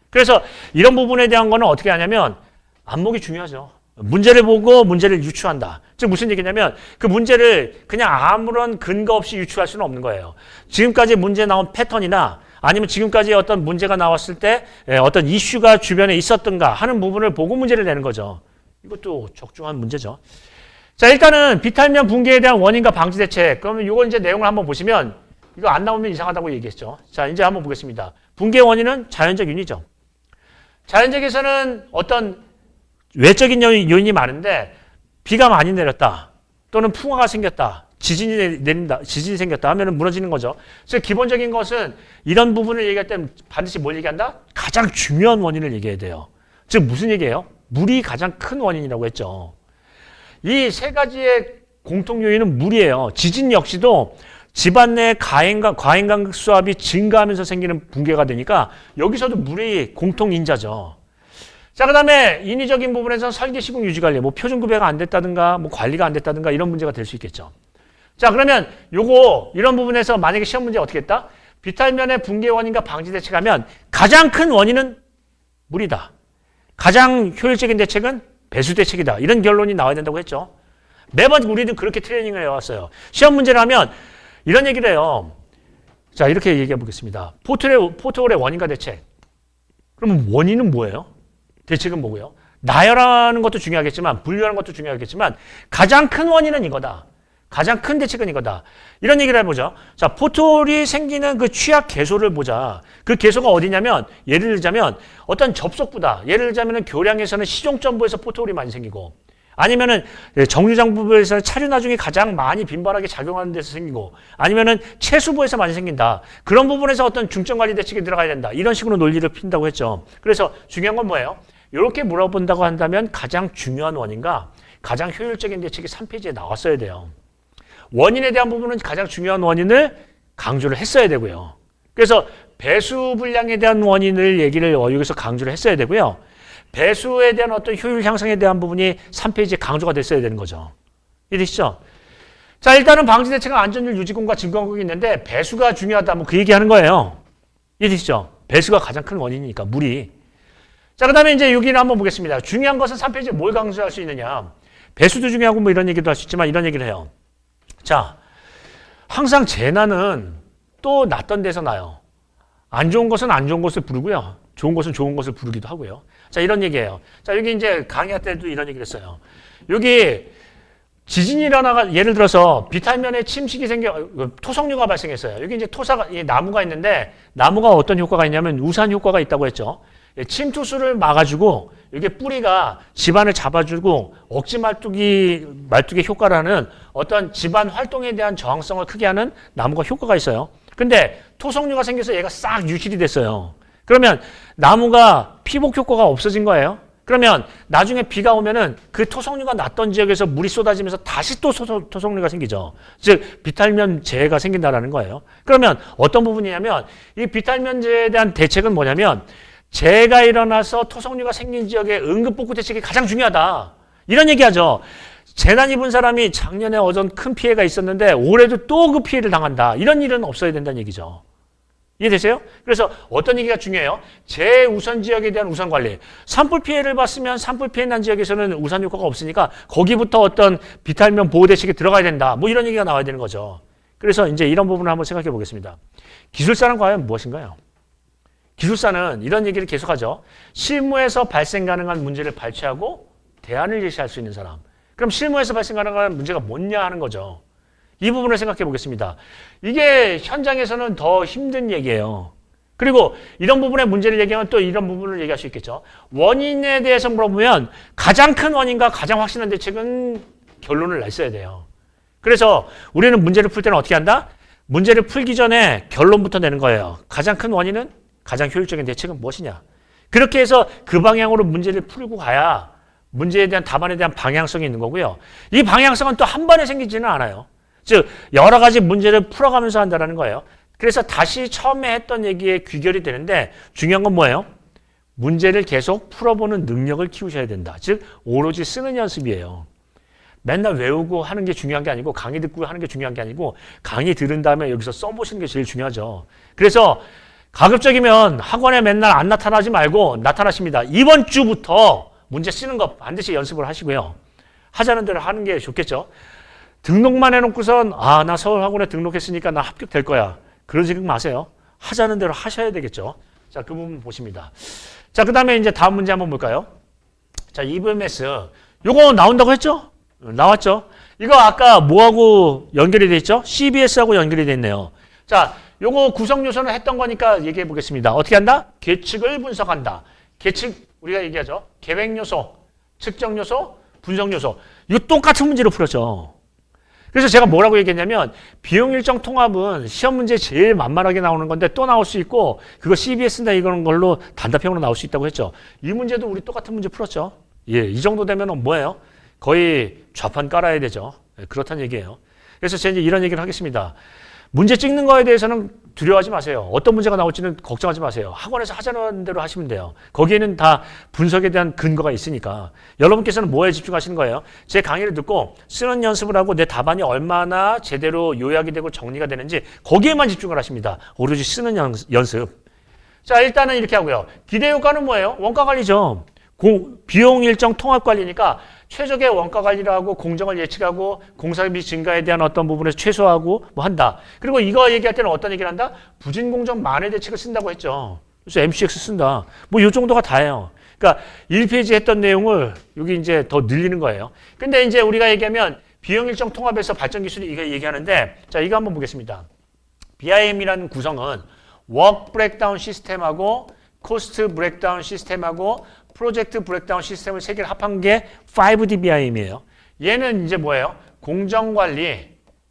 그래서 이런 부분에 대한 거는 어떻게 하냐면 안목이 중요하죠. 문제를 보고 문제를 유추한다. 즉 무슨 얘기냐면 그 문제를 그냥 아무런 근거 없이 유추할 수는 없는 거예요. 지금까지 문제 나온 패턴이나 아니면 지금까지 어떤 문제가 나왔을 때 어떤 이슈가 주변에 있었던가 하는 부분을 보고 문제를 내는 거죠. 이것도 적중한 문제죠. 자, 일단은 비탈면 붕괴에 대한 원인과 방지 대책. 그러면 이거 이제 내용을 한번 보시면 이거 안 나오면 이상하다고 얘기했죠. 자, 이제 한번 보겠습니다. 붕괴 원인은 자연적 요인이죠. 자연적에서는 어떤 외적인 요인이 많은데 비가 많이 내렸다. 또는 풍화가 생겼다. 지진이 생겼다 하면 무너지는 거죠. 그래서 기본적인 것은 이런 부분을 얘기할 때는 반드시 뭘 얘기한다? 가장 중요한 원인을 얘기해야 돼요. 즉 무슨 얘기예요? 물이 가장 큰 원인이라고 했죠. 이 세 가지의 공통 요인은 물이에요. 지진 역시도 집안 내 과잉강극 수압이 증가하면서 생기는 붕괴가 되니까 여기서도 물이 공통 인자죠. 자, 그 다음에 인위적인 부분에서 설계 시공 유지 관리, 뭐 표준 구배가 안 됐다든가, 뭐 관리가 안 됐다든가 이런 문제가 될 수 있겠죠. 자, 그러면 이런 부분에서 만약에 시험 문제 어떻게 했다? 비탈면의 붕괴 원인과 방지 대책하면 가장 큰 원인은 물이다. 가장 효율적인 대책은 배수 대책이다. 이런 결론이 나와야 된다고 했죠. 매번 우리는 그렇게 트레이닝을 해왔어요. 시험 문제를 하면 이런 얘기를 해요. 자, 이렇게 얘기해 보겠습니다. 포트홀의 원인과 대책. 그러면 원인은 뭐예요? 대책은 뭐고요? 나열하는 것도 중요하겠지만 분류하는 것도 중요하겠지만 가장 큰 원인은 이거다. 가장 큰 대책은 이거다. 이런 얘기를 해보죠. 자, 포트홀이 생기는 그 취약 개소를 보자. 그 개소가 어디냐면 예를 들자면 어떤 접속부다. 예를 들자면 교량에서는 시종점부에서 포트홀이 많이 생기고 아니면은 정류장부에서 차류 나중에 가장 많이 빈번하게 작용하는 데서 생기고 아니면은 채수부에서 많이 생긴다. 그런 부분에서 어떤 중점 관리 대책이 들어가야 된다. 이런 식으로 논리를 핀다고 했죠. 그래서 중요한 건 뭐예요? 이렇게 물어본다고 한다면 가장 중요한 원인과 가장 효율적인 대책이 3페이지에 나왔어야 돼요. 원인에 대한 부분은 가장 중요한 원인을 강조를 했어야 되고요. 그래서 배수 불량에 대한 원인을 얘기를 여기서 강조를 했어야 되고요. 배수에 대한 어떤 효율 향상에 대한 부분이 3페이지에 강조가 됐어야 되는 거죠. 이해되시죠? 자, 일단은 방지 대책은 안전율 유지공과 증강국이 있는데 배수가 중요하다. 뭐 그 얘기하는 거예요. 이해되시죠? 배수가 가장 큰 원인이니까 물이. 자, 그 다음에 이제 여기를 한번 보겠습니다. 중요한 것은 3페이지에 뭘 강조할 수 있느냐. 배수도 중요하고 뭐 이런 얘기도 할 수 있지만 이런 얘기를 해요. 자, 항상 재난은 또 났던 데서 나요. 안 좋은 것은 안 좋은 것을 부르고요. 좋은 것은 좋은 것을 부르기도 하고요. 자, 이런 얘기예요. 자, 여기 이제 강의할 때도 이런 얘기를 했어요. 여기 지진이 일어나가 예를 들어서 비탈면에 침식이 토성류가 발생했어요. 여기 이제 나무가 있는데 나무가 어떤 효과가 있냐면 우산 효과가 있다고 했죠. 침투수를 막아주고 이게 뿌리가 집안을 잡아주고 억지 말뚝의 효과라는 어떤 집안 활동에 대한 저항성을 크게 하는 나무가 효과가 있어요. 근데 토성류가 생겨서 얘가 싹 유실이 됐어요. 그러면 나무가 피복 효과가 없어진 거예요. 그러면 나중에 비가 오면은 그 토성류가 났던 지역에서 물이 쏟아지면서 다시 또 토성류가 생기죠. 즉 비탈면 재해가 생긴다라는 거예요. 그러면 어떤 부분이냐면 이 비탈면 재해에 대한 대책은 뭐냐면 재해가 일어나서 토성류가 생긴 지역의 응급복구 대책이 가장 중요하다. 이런 얘기하죠. 재난 입은 사람이 작년에 어떤 큰 피해가 있었는데 올해도 또 그 피해를 당한다. 이런 일은 없어야 된다는 얘기죠. 이해되세요? 그래서 어떤 얘기가 중요해요? 재우선 지역에 대한 우선 관리. 산불 피해를 봤으면 산불 피해 난 지역에서는 우산 효과가 없으니까 거기부터 어떤 비탈면 보호 대책이 들어가야 된다. 뭐 이런 얘기가 나와야 되는 거죠. 그래서 이제 이런 부분을 한번 생각해 보겠습니다. 기술사는 과연 무엇인가요? 기술사는 이런 얘기를 계속하죠. 실무에서 발생 가능한 문제를 발췌하고 대안을 제시할 수 있는 사람. 그럼 실무에서 발생 가능한 문제가 뭐냐 하는 거죠. 이 부분을 생각해 보겠습니다. 이게 현장에서는 더 힘든 얘기예요. 그리고 이런 부분의 문제를 얘기하면 또 이런 부분을 얘기할 수 있겠죠. 원인에 대해서 물어보면 가장 큰 원인과 가장 확실한 대책은 결론을 냈어야 돼요. 그래서 우리는 문제를 풀 때는 어떻게 한다? 문제를 풀기 전에 결론부터 내는 거예요. 가장 큰 원인은 가장 효율적인 대책은 무엇이냐. 그렇게 해서 그 방향으로 문제를 풀고 가야 문제에 대한 답안에 대한 방향성이 있는 거고요. 이 방향성은 또 한 번에 생기지는 않아요. 즉 여러 가지 문제를 풀어가면서 한다는 거예요. 그래서 다시 처음에 했던 얘기에 귀결이 되는데 중요한 건 뭐예요? 문제를 계속 풀어보는 능력을 키우셔야 된다. 즉 오로지 쓰는 연습이에요. 맨날 외우고 하는 게 중요한 게 아니고 강의 듣고 하는 게 중요한 게 아니고 강의 들은 다음에 여기서 써보시는 게 제일 중요하죠. 그래서 가급적이면 학원에 맨날 안 나타나지 말고 나타나십니다. 이번 주부터 문제 쓰는 거 반드시 연습을 하시고요. 하자는 대로 하는 게 좋겠죠. 등록만 해놓고선 나 서울학원에 등록했으니까 나 합격될 거야. 그런 생각 마세요. 하자는 대로 하셔야 되겠죠. 자, 그 부분 보십니다. 자, 그 다음에 이제 다음 문제 한번 볼까요? 자, EVMS. 요거 나온다고 했죠? 나왔죠? 이거 아까 뭐하고 연결이 돼 있죠? CBS하고 연결이 돼 있네요. 자, 요거 구성 요소는 했던 거니까 얘기해 보겠습니다. 어떻게 한다? 계측을 분석한다. 계측, 우리가 얘기하죠. 계획 요소, 측정 요소, 분석 요소. 이거 똑같은 문제로 풀었죠. 그래서 제가 뭐라고 얘기했냐면 비용 일정 통합은 시험 문제 제일 만만하게 나오는 건데 또 나올 수 있고 그거 CBS나 이런 걸로 단답형으로 나올 수 있다고 했죠. 이 문제도 우리 똑같은 문제 풀었죠. 예, 이 정도 되면 뭐예요? 거의 좌판 깔아야 되죠. 예, 그렇다는 얘기예요. 그래서 제가 이제 이런 얘기를 하겠습니다. 문제 찍는 거에 대해서는 두려워하지 마세요. 어떤 문제가 나올지는 걱정하지 마세요. 학원에서 하자는 대로 하시면 돼요. 거기에는 다 분석에 대한 근거가 있으니까. 여러분께서는 뭐에 집중하시는 거예요? 제 강의를 듣고 쓰는 연습을 하고 내 답안이 얼마나 제대로 요약이 되고 정리가 되는지 거기에만 집중을 하십니다. 오로지 쓰는 연습. 자, 일단은 이렇게 하고요. 기대 효과는 뭐예요? 원가 관리죠. 비용 일정 통합 관리니까 최적의 원가 관리를 하고 공정을 예측하고 공사비 증가에 대한 어떤 부분에서 최소화하고 뭐 한다. 그리고 이거 얘기할 때는 어떤 얘기를 한다? 부진 공정 만회 대책을 쓴다고 했죠. 그래서 MCX 쓴다. 뭐 이 정도가 다예요. 그러니까 1페이지 했던 내용을 여기 이제 더 늘리는 거예요. 근데 이제 우리가 얘기하면 비용 일정 통합에서 발전 기술이 이거 얘기하는데 자, 이거 한번 보겠습니다. BIM이라는 구성은 워크 브레이크다운 시스템하고 코스트 브레이크다운 시스템하고 프로젝트 브레이크다운 시스템을 세 개를 합한 게 5DBIM이에요. 얘는 이제 뭐예요? 공정 관리,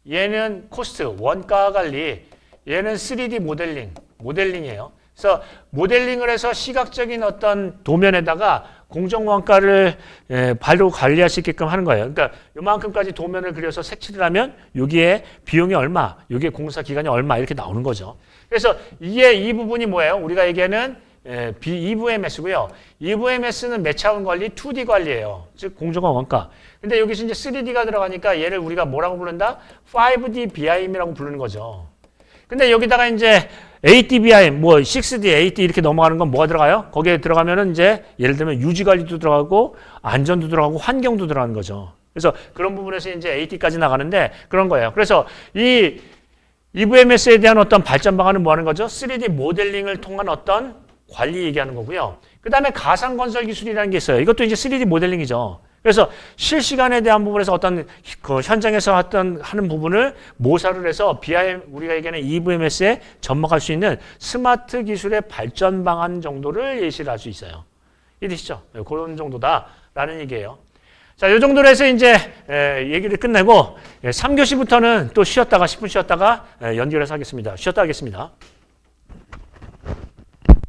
얘는 코스트, 원가 관리, 얘는 3D 모델링이에요. 그래서 모델링을 해서 시각적인 어떤 도면에다가 공정 원가를 바로 관리할 수 있게끔 하는 거예요. 그러니까 요만큼까지 도면을 그려서 색칠을 하면 여기에 비용이 얼마, 여기에 공사 기간이 얼마 이렇게 나오는 거죠. 그래서 이 부분이 뭐예요? 우리가 얘기하는 EVMS고요. EVMS는 매차원 관리, 2D 관리예요. 즉 공정과 원가. 근데 여기서 이제 3D가 들어가니까 얘를 우리가 뭐라고 부른다? 5D BIM이라고 부르는 거죠. 근데 여기다가 이제 8D BIM, 뭐 6D, 8D 이렇게 넘어가는 건 뭐가 들어가요? 거기에 들어가면은 이제 예를 들면 유지 관리도 들어가고 안전도 들어가고 환경도 들어가는 거죠. 그래서 그런 부분에서 이제 8D까지 나가는데 그런 거예요. 그래서 이 EVMS에 대한 어떤 발전 방안은 뭐 하는 거죠? 3D 모델링을 통한 어떤 관리 얘기하는 거고요. 그 다음에 가상 건설 기술이라는 게 있어요. 이것도 이제 3D 모델링이죠. 그래서 실시간에 대한 부분에서 어떤 그 현장에서 하는 부분을 모사를 해서 BIM, 우리가 얘기하는 EVMS에 접목할 수 있는 스마트 기술의 발전 방안 정도를 예시를 할 수 있어요. 이해되시죠? 그런 정도다라는 얘기예요. 자, 이 정도로 해서 이제 얘기를 끝내고 3교시부터는 또 쉬었다가 10분 쉬었다가 연결해서 하겠습니다. 쉬었다 하겠습니다.